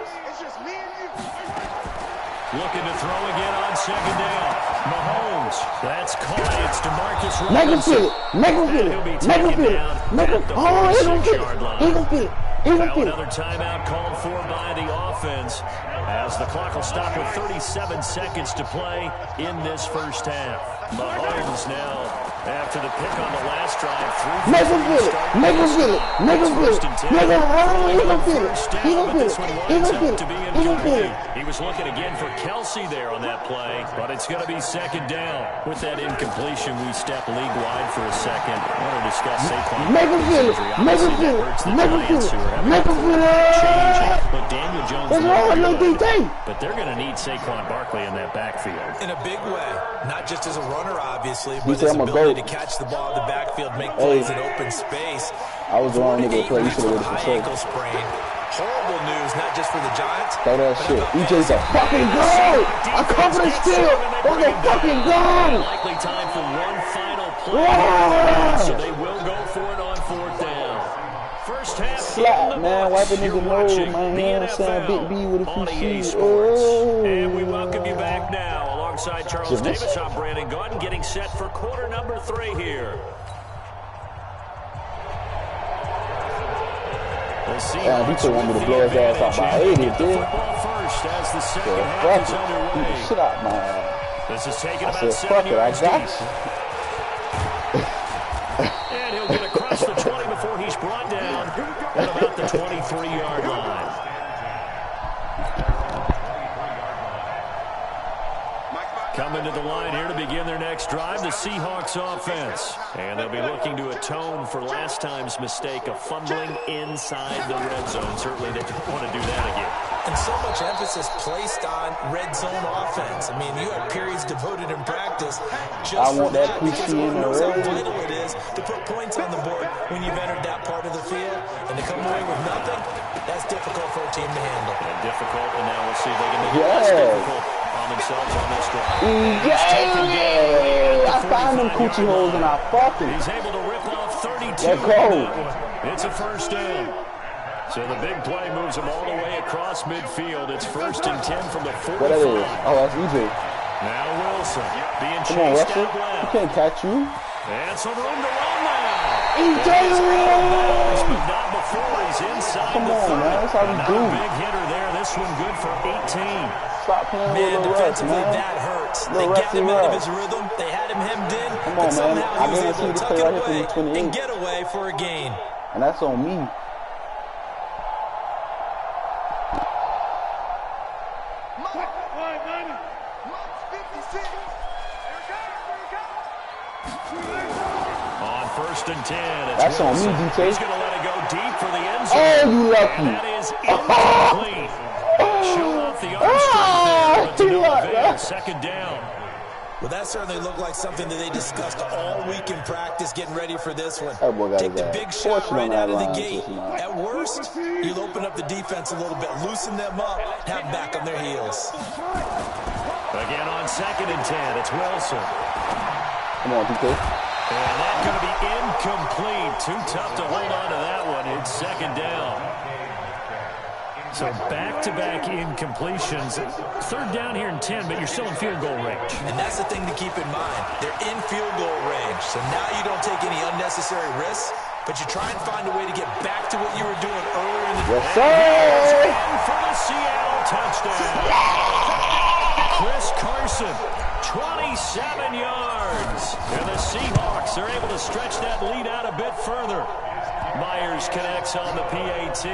Looking to throw again on second down. Mahomes, that's caught. It's DeMarcus Make him Robinson. feel it. Make him feel it. Make him feel it. Make him. Oh, he don't feel it. He don't feel it. He don't Now feel it. another timeout called for by the offense as the clock will stop with 37 seconds to play in this first half. Mahomes now, after the pick on the last drive, through. Make him feel it. Make him feel it. Make him feel it. Make him. Oh, he don't feel it. He don't feel it. He don't feel it. He don't feel it. He was looking again for Kelsey there on that play, but it's going to be second down. With that incompletion, we step league-wide for a second. I want to discuss Saquon. Make him feel it. Make him feel it. Make him feel it. Make him feel it. Look, Daniel Jones. What's wrong with Lil DT? But they're going to need Saquon Barkley in that backfield. In a big way, not just as a runner, obviously, but said his I'm a ability goat. to catch the ball in the backfield, make plays in open space. I was the wrong nigga to play. You should have High waited ankle for sprain. Horrible news, not just for the Giants. Throw that shit. EJ's a fucking goal. A confidence steal. On the fucking goal. Likely time for one final play. Wow. So they will go for it on fourth down. First half. Slap, man. Wipe a nigga You're nose, watching man. the You know what I'm saying? NFL Big B with a on few EA C's. Sports. Oh. And we welcome you back now alongside Charles Goodness. Davis. I'm Brandon Gordon getting set for quarter number 3 here. Yeah, he took one me to blow his ass off by 80, dude. Football first as the second Yeah, half fuck is it. Beat underway. the shit out my ass. This is taken I about said, 7 fuck it, I yards got deep. you. And he'll get across the 20 before he's brought down at about the 23-yard line. Coming to the line here to begin their next drive, the Seahawks offense. And they'll be looking to atone for last time's mistake of fumbling inside the red zone. Certainly they don't want to do that again. And so much emphasis placed on red zone offense. I mean, you have periods devoted in practice just I for want that because PC in everyone knows the how red. vital it is to put points on the board when you've entered that part of the field. And to come away with nothing, that's difficult for a team to handle. And difficult, and now we'll see if they can make it less difficult on themselves on this drive. Yeah, I found them coochie holes and I fucked him. He's able to rip off 32 Let's go. on that one. It's a first down. So the big play moves him all the way across midfield. It's 1st and 10 from the 45. What that is? Oh, that's EJ. Now Wilson being Come on, chased Russell. out He left. can't catch you. And some room to run now. EJ! But not before he's inside Come the on, 30. man. That's how we do. Another big hitter there. This one good for 18. Stop playing Man, with the Russ, defensively, man. that hurts. They Little got Rusty him out of Russ. his rhythm. They had him hemmed in. Come but on, man. somehow I he was guarantee able to this tuck play it right here away for the and 28. get away for a gain. And that's on me. On 1st and 10. That's on me, Wilson. DK. He's going to let it go deep for the end zone. Oh, you lucky. And that is incomplete. Show off the arm strength there, but to no avail. Second down. Well, that certainly looked like something that they discussed all week in practice, getting ready for this one. Take the big shot right out of the gate. At worst, you'll open up the defense a little bit, loosen them up, have them back on their heels. Again on 2nd and 10, it's Wilson. Come on, DK. And that's going to be incomplete. Too tough to hold on to that one. It's 2nd down. So back-to-back incompletions. 3rd down here in 10, but you're still in field goal range. And that's the thing to keep in mind. They're in field goal range. So now you don't take any unnecessary risks, but you try and find a way to get back to what you were doing earlier in the Yes, sir. for the Seattle touchdown. Chris Carson, 27 yards. And the Seahawks are able to stretch that lead out a bit further. Myers connects on the PAT.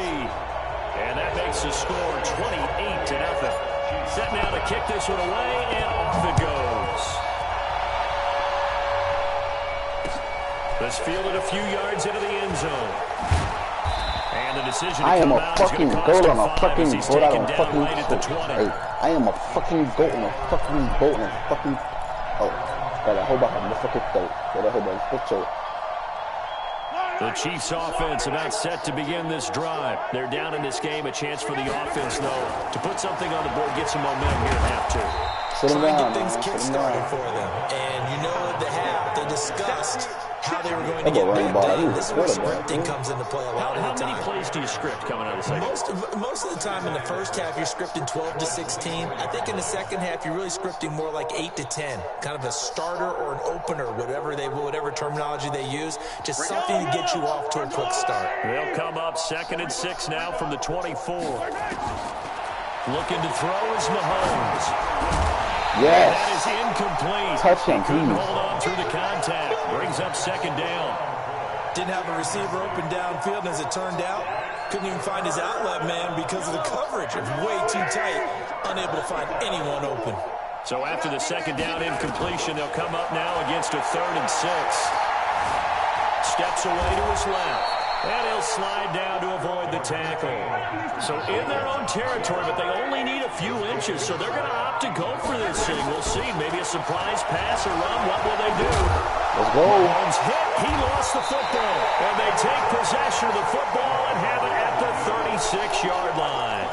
And that makes the score 28-0. Set now to kick this one away, and off it goes. This fielded a few yards into the end zone. And the decision to come out is going to cost him 5 as he's taken down right at the 20. Hey, I am a fucking goat on a fucking boat on a fucking... Oh, got a whole bunch of fucking throat. Got a whole bunch of throat. The Chiefs offense about set to begin this drive. They're down in this game. A chance for the offense, though, to put something on the board, get some momentum here at half 2. Sit Try and down, get things kick-started for them. And you know at the half, they discussed how they were going to get back down. This is where scripting comes into play a lot of the time. How many plays do you script coming out of the second? Most of the time in the first half, you're scripting 12 to 16. I think in the second half, you're really scripting more like 8 to 10. Kind of a starter or an opener, whatever terminology they use. Just something to get you off to a quick start. They'll come up 2nd and 6 now from the 24. Looking to throw is Mahomes. Yes. That is incomplete. Touch him, Couldn't please. hold on through the contact. Brings up 2nd down. Didn't have a receiver open downfield, and as it turned out, couldn't even find his outlet man because of the coverage. It was way too tight, unable to find anyone open. So after the 2nd down incompletion, they'll come up now against a 3rd and 6. Steps away to his left. And he'll slide down to avoid the tackle. So in their own territory, but they only need a few inches, so they're going to opt to go for this thing. We'll see. Maybe a surprise pass or run. What will they do? Let's go. Mahomes hit. He lost the football. And they take possession of the football and have it at the 36-yard line.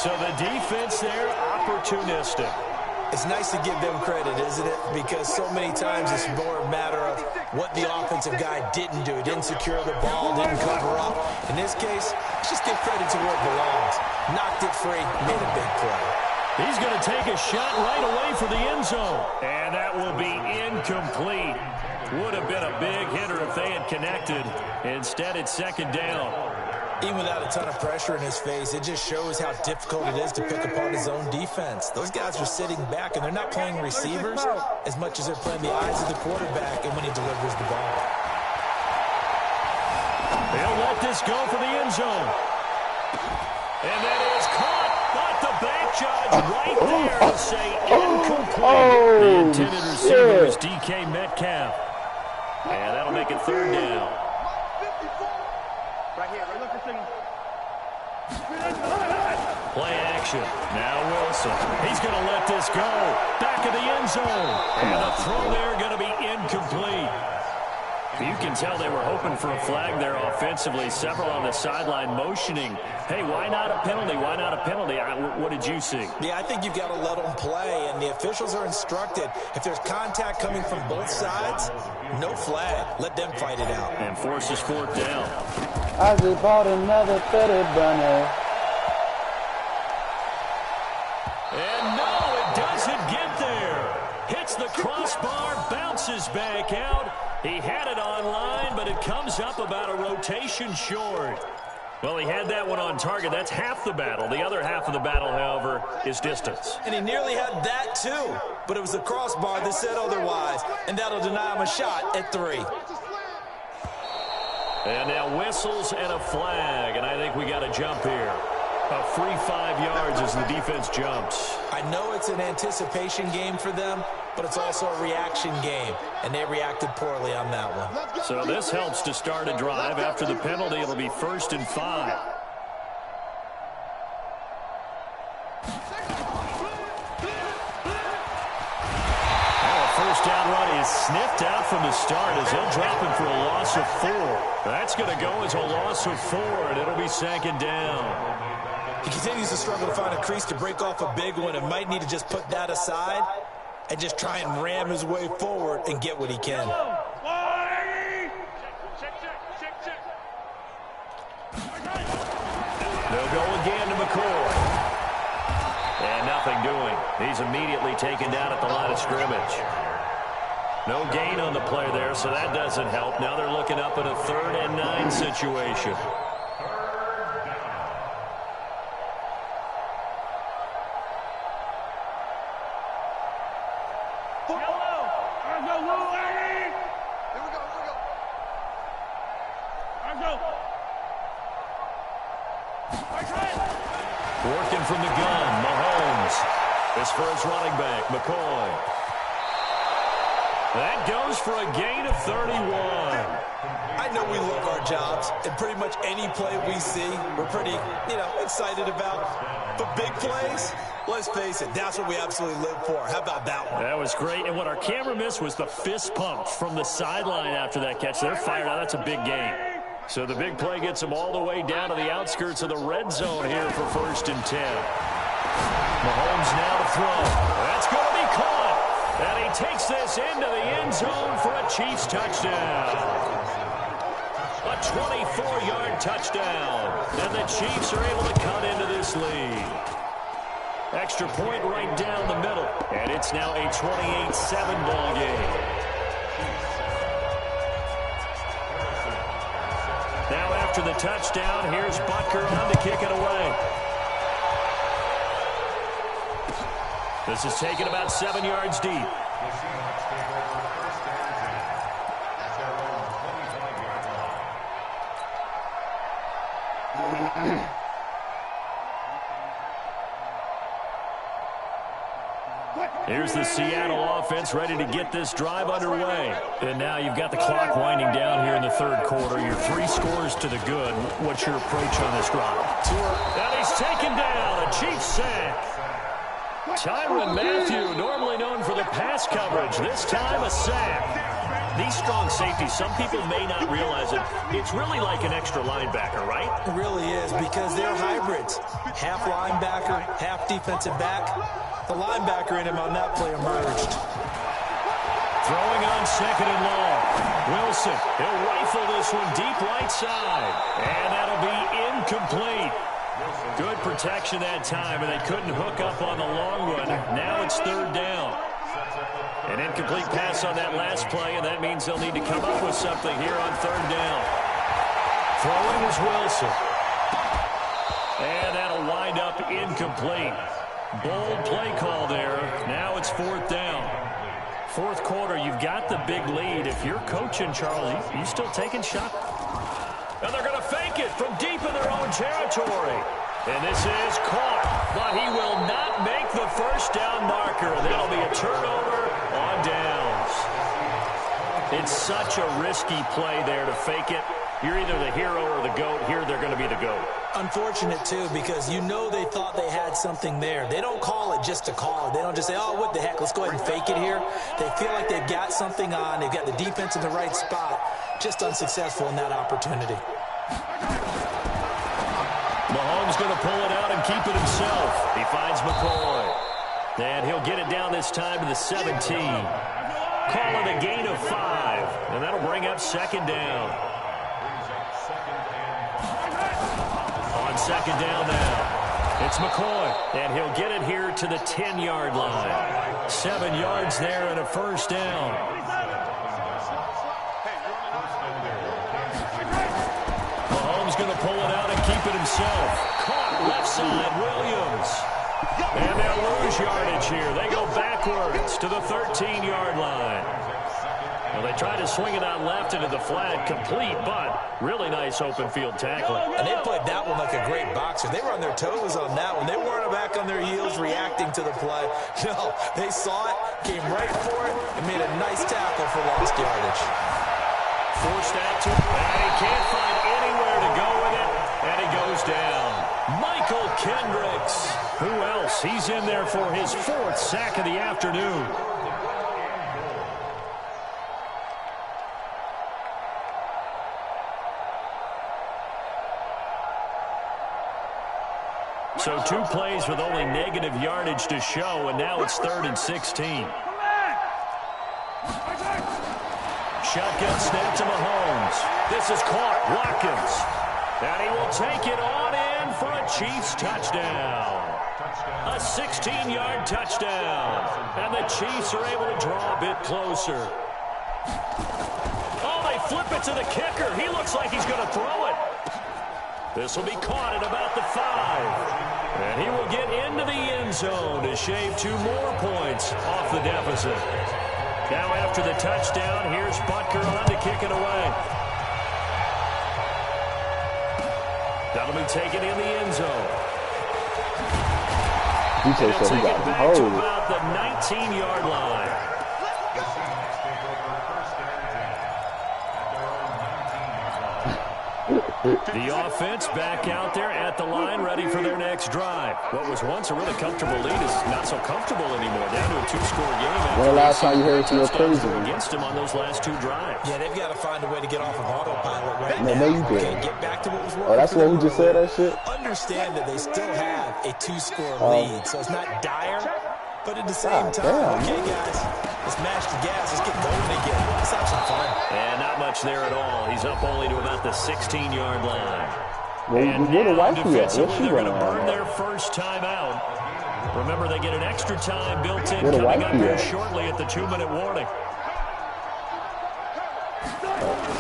So the defense there, opportunistic. It's nice to give them credit, isn't it? Because so many times it's more a matter of what the offensive guy didn't do. He didn't secure the ball, didn't cover up. In this case, let's just give credit to where it belongs. Knocked it free, made a big play. He's going to take a shot right away for the end zone. And that will be incomplete. Would have been a big hitter if they had connected. Instead, it's 2nd down. Even without a ton of pressure in his face, it just shows how difficult it is to pick apart his own defense. Those guys are sitting back, and they're not playing receivers as much as they're playing the eyes of the quarterback and when he delivers the ball. They'll let this go for the end zone. And that is caught, but the back judge right there to say incomplete. The intended receiver is DK Metcalf. And that'll make it 3rd down. Play action. Now Wilson. He's going to let this go. Back of the end zone. And the throw there going to be incomplete. You can tell they were hoping for a flag there offensively. Several on the sideline motioning. Hey, why not a penalty? Why not a penalty? What did you see? Yeah, I think you've got to let them play, and the officials are instructed. If there's contact coming from both sides, no flag. Let them fight it out. And forces 4th down. I just bought another Fetty Bunny. And no, it doesn't get there. Hits the crossbar, bounces back out. He had it online, but it comes up about a rotation short. Well, he had that one on target. That's half the battle. The other half of the battle, however, is distance. And he nearly had that, too. But it was the crossbar that said otherwise, and that'll deny him a shot at 3. And now whistles and a flag, and I think we got a jump here. A free 5 yards as the defense jumps. I I know it's an anticipation game for them, but it's also a reaction game, and they reacted poorly on that one. So this helps to start a drive. After the penalty, it'll be 1st and 5. First down run is sniffed out from the start as he'll drop him for a loss of 4. That's going to go as a loss of 4, and it'll be 2nd down. He continues to struggle to find a crease to break off a big one and might need to just put that aside and just try and ram his way forward and get what he can. They'll go again to McCoy. And nothing doing. He's immediately taken down at the line of scrimmage. No gain on the play there, so that doesn't help. Now they're looking up at a 3rd and 9 situation. Working from the gun, Mahomes. This for his running back, McCoy. That goes for a gain of 31. I know we love our jobs, and pretty much any play we see, we're pretty, excited about. But big plays, let's face it, that's what we absolutely live for. How about that one? That was great, and what our camera missed was the fist pump from the sideline after that catch. They're fired out. That's a big gain. So the big play gets them all the way down to the outskirts of the red zone here for 1st and 10. Mahomes now to throw. That's going to be caught. And he takes this into the end zone for a Chiefs touchdown. A 24-yard touchdown. And the Chiefs are able to cut into this lead. Extra point right down the middle. And it's now a 28-7 ball game. Now after the touchdown, here's Butker on to kick it away. This is taken about 7 yards deep. Here's the Seattle offense ready to get this drive underway. And now you've got the clock winding down here in the 3rd quarter. You're 3 scores to the good. What's your approach on this drive? And he's taken down. A Chiefs sack. Tyrann Mathieu, normally known for the pass coverage. This time a sack. These strong safeties, some people may not realize it. It's really like an extra linebacker, right? It really is, because they're hybrids. Half linebacker, half defensive back. The linebacker in him on that play emerged. Throwing on 2nd and long. Wilson, he'll rifle this one deep right side. And that'll be incomplete. Good protection that time, and they couldn't hook up on the long one. Now it's 3rd down. An incomplete pass on that last play, and that means they'll need to come up with something here on 3rd down. Throwing is Wilson. And that'll wind up incomplete. Bold play call there. Now it's 4th down. 4th quarter, you've got the big lead. If you're coaching, Charles, you still taking shots? And they're going to fake it from deep in their own territory. And this is caught, but he will not make the 1st down marker. That'll be a turnover on downs. It's such a risky play there to fake it. You're either the hero or the GOAT. Here they're going to be the GOAT. Unfortunate, too, because they thought they had something there. They don't call it just to call it. They don't just say, oh, what the heck, let's go ahead and fake it here. They feel like they've got something on. They've got the defense in the right spot. Just unsuccessful in that opportunity. Mahomes going to pull it out and keep it himself. He finds McCoy. And he'll get it down this time to the 17. Call it a gain of 5. And that'll bring up 2nd down. On 2nd down now, it's McCoy. And he'll get it here to the 10-yard line. 7 yards there and a 1st down. Mahomes going to pull it out and keep it himself. Caught left side, Williams. And they'll lose yardage here. They go backwards to the 13-yard line. Well, they tried to swing it out left into the flat, complete, but really nice open field tackling. And they played that one like a great boxer. They were on their toes on that one. They weren't back on their heels reacting to the play. No, they saw it, came right for it, and made a nice tackle for lost yardage. Forced out to him, and he can't find anywhere to go with it, and he goes down. Michael Kendricks. Who else? He's in there for his 4th sack of the afternoon. So 2 plays with only negative yardage to show, and now it's 3rd and 16. Shotgun snap to Mahomes. This is caught. Watkins. And he will take it on in for a Chiefs touchdown. A 16-yard touchdown. And the Chiefs are able to draw a bit closer. Oh, they flip it to the kicker. He looks like he's going to throw it. This will be caught at about the 5. And he will get into the end zone to shave 2 more points off the deficit. Now after the touchdown, here's Butker on to kick it away. That'll be taken in the end zone. He said so. He got back to about the 19-yard line. The offense back out there at the line, ready for their next drive. What was once a really comfortable lead is not so comfortable anymore. Down to a 2-score game. When the last time you heard some crazy against him on those last 2 drives? Yeah, they've got to find a way to get off of autopilot right now. No, you did. Okay, get back to what was working. Oh, that's what we just said. That shit. Understand that they still have a 2-score lead, so it's not dire. But at the same time, okay, guys, let's mash the gas. Let's get going again. Let's have some fun. And not much there at all. He's up only to about the 16-yard line. Well, and where the now, wifey at? defensively, they're going to burn their first time out. Remember, they get an extra time built in coming up here shortly at the 2-minute warning.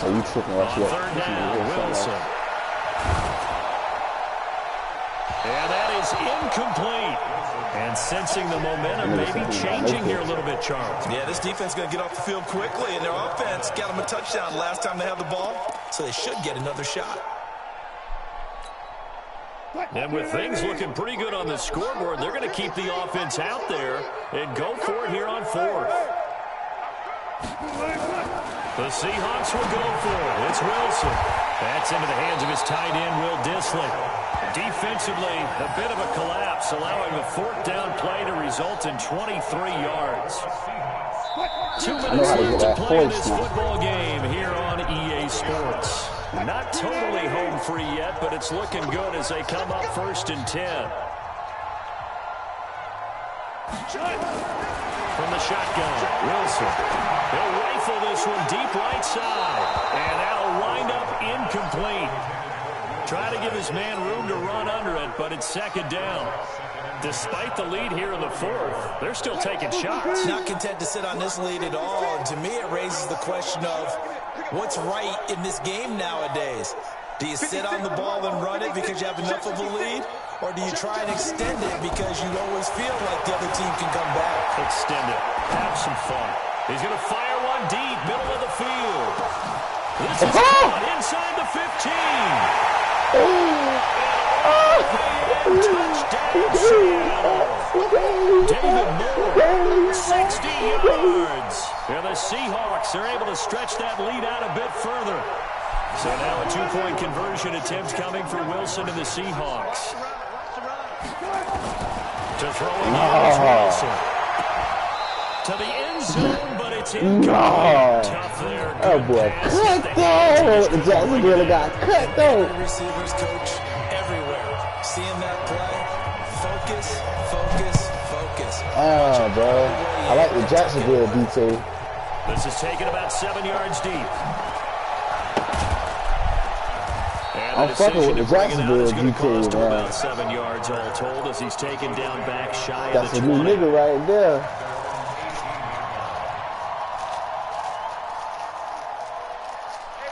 So you tripping right here. 3rd down, Wilson. And that is incomplete. And sensing the momentum maybe changing here a little bit, Charles. Yeah, this defense is going to get off the field quickly, and their offense got them a touchdown last time they had the ball, so they should get another shot. And with things looking pretty good on the scoreboard, they're going to keep the offense out there and go for it here on 4th. The Seahawks will go for it. It's Wilson. That's into the hands of his tight end, Will Dissly. Defensively, a bit of a collapse, allowing a 4th down play to result in 23 yards. 2 minutes left to play in this football game here on EA Sports. Not totally home free yet, but it's looking good as they come up 1st and 10. From the shotgun, Wilson. He'll rifle this one deep right side, and that'll wind up incomplete. Try to give his man room to run under it, but it's 2nd down. Despite the lead here in the 4th, they're still taking shots. Not content to sit on this lead at all, and to me it raises the question of what's right in this game nowadays. Do you sit on the ball and run it because you have enough of a lead, or do you try and extend it because you always feel like the other team can come back? Extend it. Have some fun. He's going to fire one deep, middle of the field. This is caught inside the 15. Touchdown, Seattle. David Moore, 60 yards. And the Seahawks are able to stretch that lead out a bit further. So now a 2-point conversion attempt coming for Wilson and the Seahawks. To throw it is Wilson. To the end zone, but it's incomplete. Tough there. Oh boy, cut though. The Jacksonville got cut though. Receivers coach everywhere. Seeing that play, focus, focus, focus. Oh, bro. I like the Jacksonville detail. This is taken about 7 yards deep. I'm fucking with the Jacksonville detail, man. About 7 yards all told as he's taken down back shy That's of the 20. That's a new nigga right there.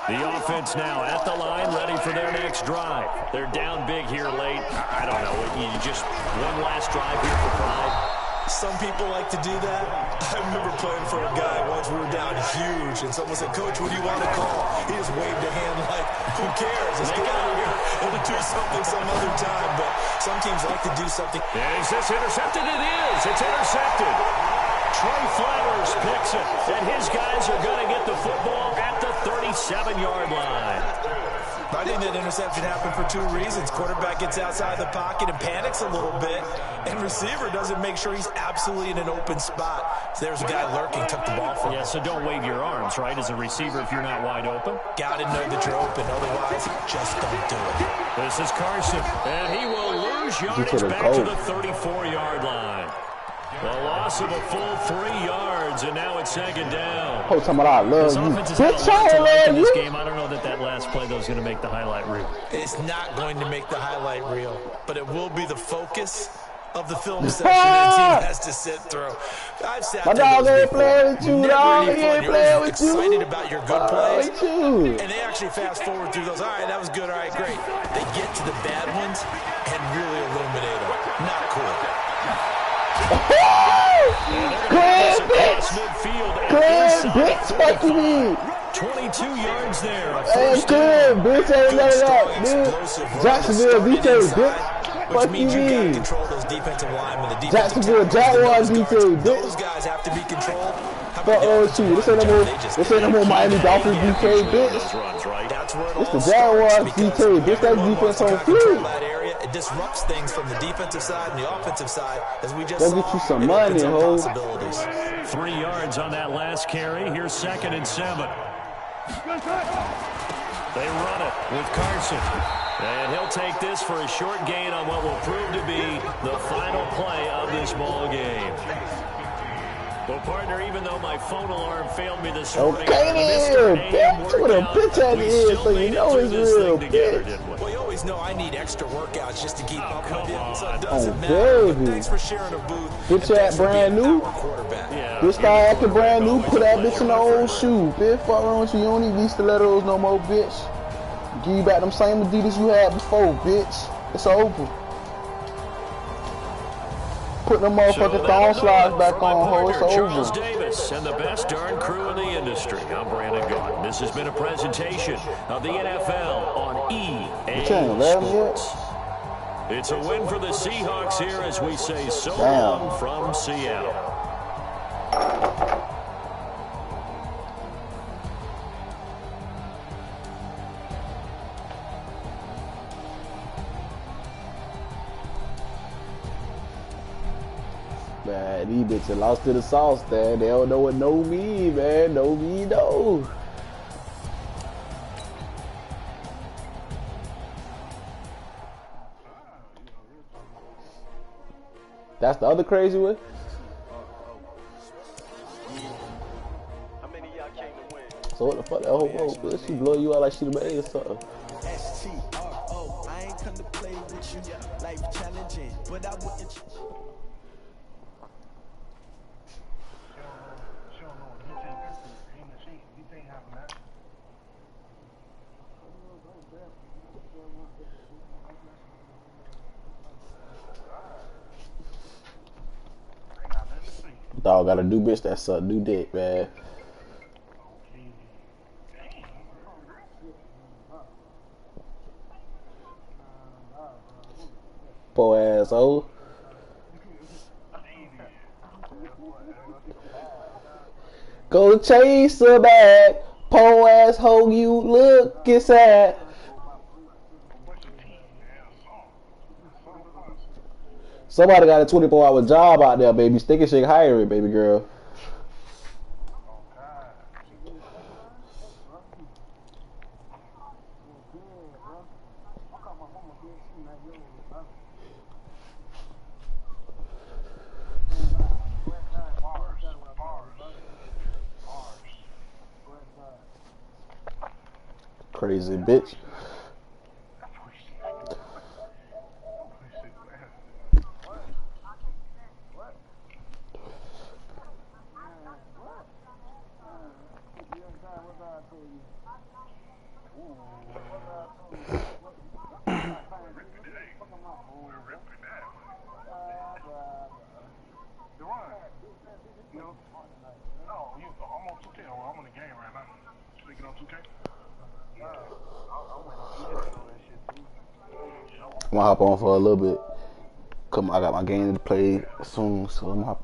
The offense now at the line, ready for their next drive. They're down big here late. I don't know. You just one last drive here for pride. Some people like to do that. I remember playing for a guy once. We were down huge, and someone said, "Coach, what do you want to call?" He just waved a hand like, "Who cares? Let's get out of here and we'll do something some other time." But some teams like to do something. And is this intercepted? It is. It's intercepted. Trey Flowers picks it, and his guys are going to get the football at the 37-yard line. I think that interception happened for two reasons. Quarterback gets outside the pocket and panics a little bit, and receiver doesn't make sure he's absolutely in an open spot. So there's a guy lurking, took the ball from him. Yeah, so don't wave your arms, right, as a receiver if you're not wide open. Got to know that you're open, otherwise just don't do it. This is Carson, and he will lose yardage back to the 34-yard line. A loss of a full 3 yards, and now it's second down. Oh, talking about I love you. Bitch, I love you. This game. I don't know that last play, though, is going to make the highlight reel. It's not going to make the highlight reel, but it will be the focus of the film session the team has to sit through. I've sat my dog ain't playing with you, dog. He ain't playing with you. Excited about your good plays, and they actually fast forward through those. All right, that was good. All right, great. They get to the bad ones and really illuminate them. Not cool. Clean bitch! Clean bitch! Fuck you mean? 22 yards there. Hey, clean bitch! Ain't none of that, dude. Jacksonville BK, bitch. Fuck you mean? Jacksonville Jaguars BK, bitch. Those guys have to be controlled. Fuck OSU. This ain't no more Miami Dolphins BK, bitch. It's the Jaguars BK, bitch. That defense on field. It disrupts things from the defensive side and the offensive side, as we just saw. Go get you some money, ho. 3 yards on that last carry. Here's 2nd and 7. They run it with Carson. And he'll take this for a short gain on what will prove to be the final play of this ball game. Well, partner, even though my phone alarm failed me this morning, okay then, bitch, with a bitch at the end, so you know it's real, bitch. Well, you always know I need extra workouts just to keep up with you, so it doesn't matter. But thanks for sharing a booth. Bitch at brand new. Bitch start acting brand new, put that bitch in the old shoe. Bitch, fuck wrong with you, you don't need these stilettos no more, bitch. Give you back them same Adidas you had before, bitch. It's over. Put them motherfucking thong slides back on, ho. It's over. Charles Davis and the best darn crew in the industry. I'm Brandon Gordon. This has been a presentation of the NFL on EA Sports. It's a win for the Seahawks here as we say so long from Seattle. Man, these bitches lost to the sauce, man. They don't know what no mean, man. No mean, no. That's the other crazy one? So what the fuck that whole road, bitch? She blow you out like she the maid or something. S-T-R-O, I ain't come to play with you. Life challenging, but I wouldn't. Dog got a new bitch that's a new dick, man. Poor asshole. Go chase her back. Poor asshole, you lookin' sad. Somebody got a 24-hour job out there, baby. Stick and shake, hire it, baby girl. Crazy bitch. No, I'm on 2K. I'm on the game right now. So you get on 2K? I'm gonna hop on for a little bit. I got my game to play soon, so I'm gonna hop on.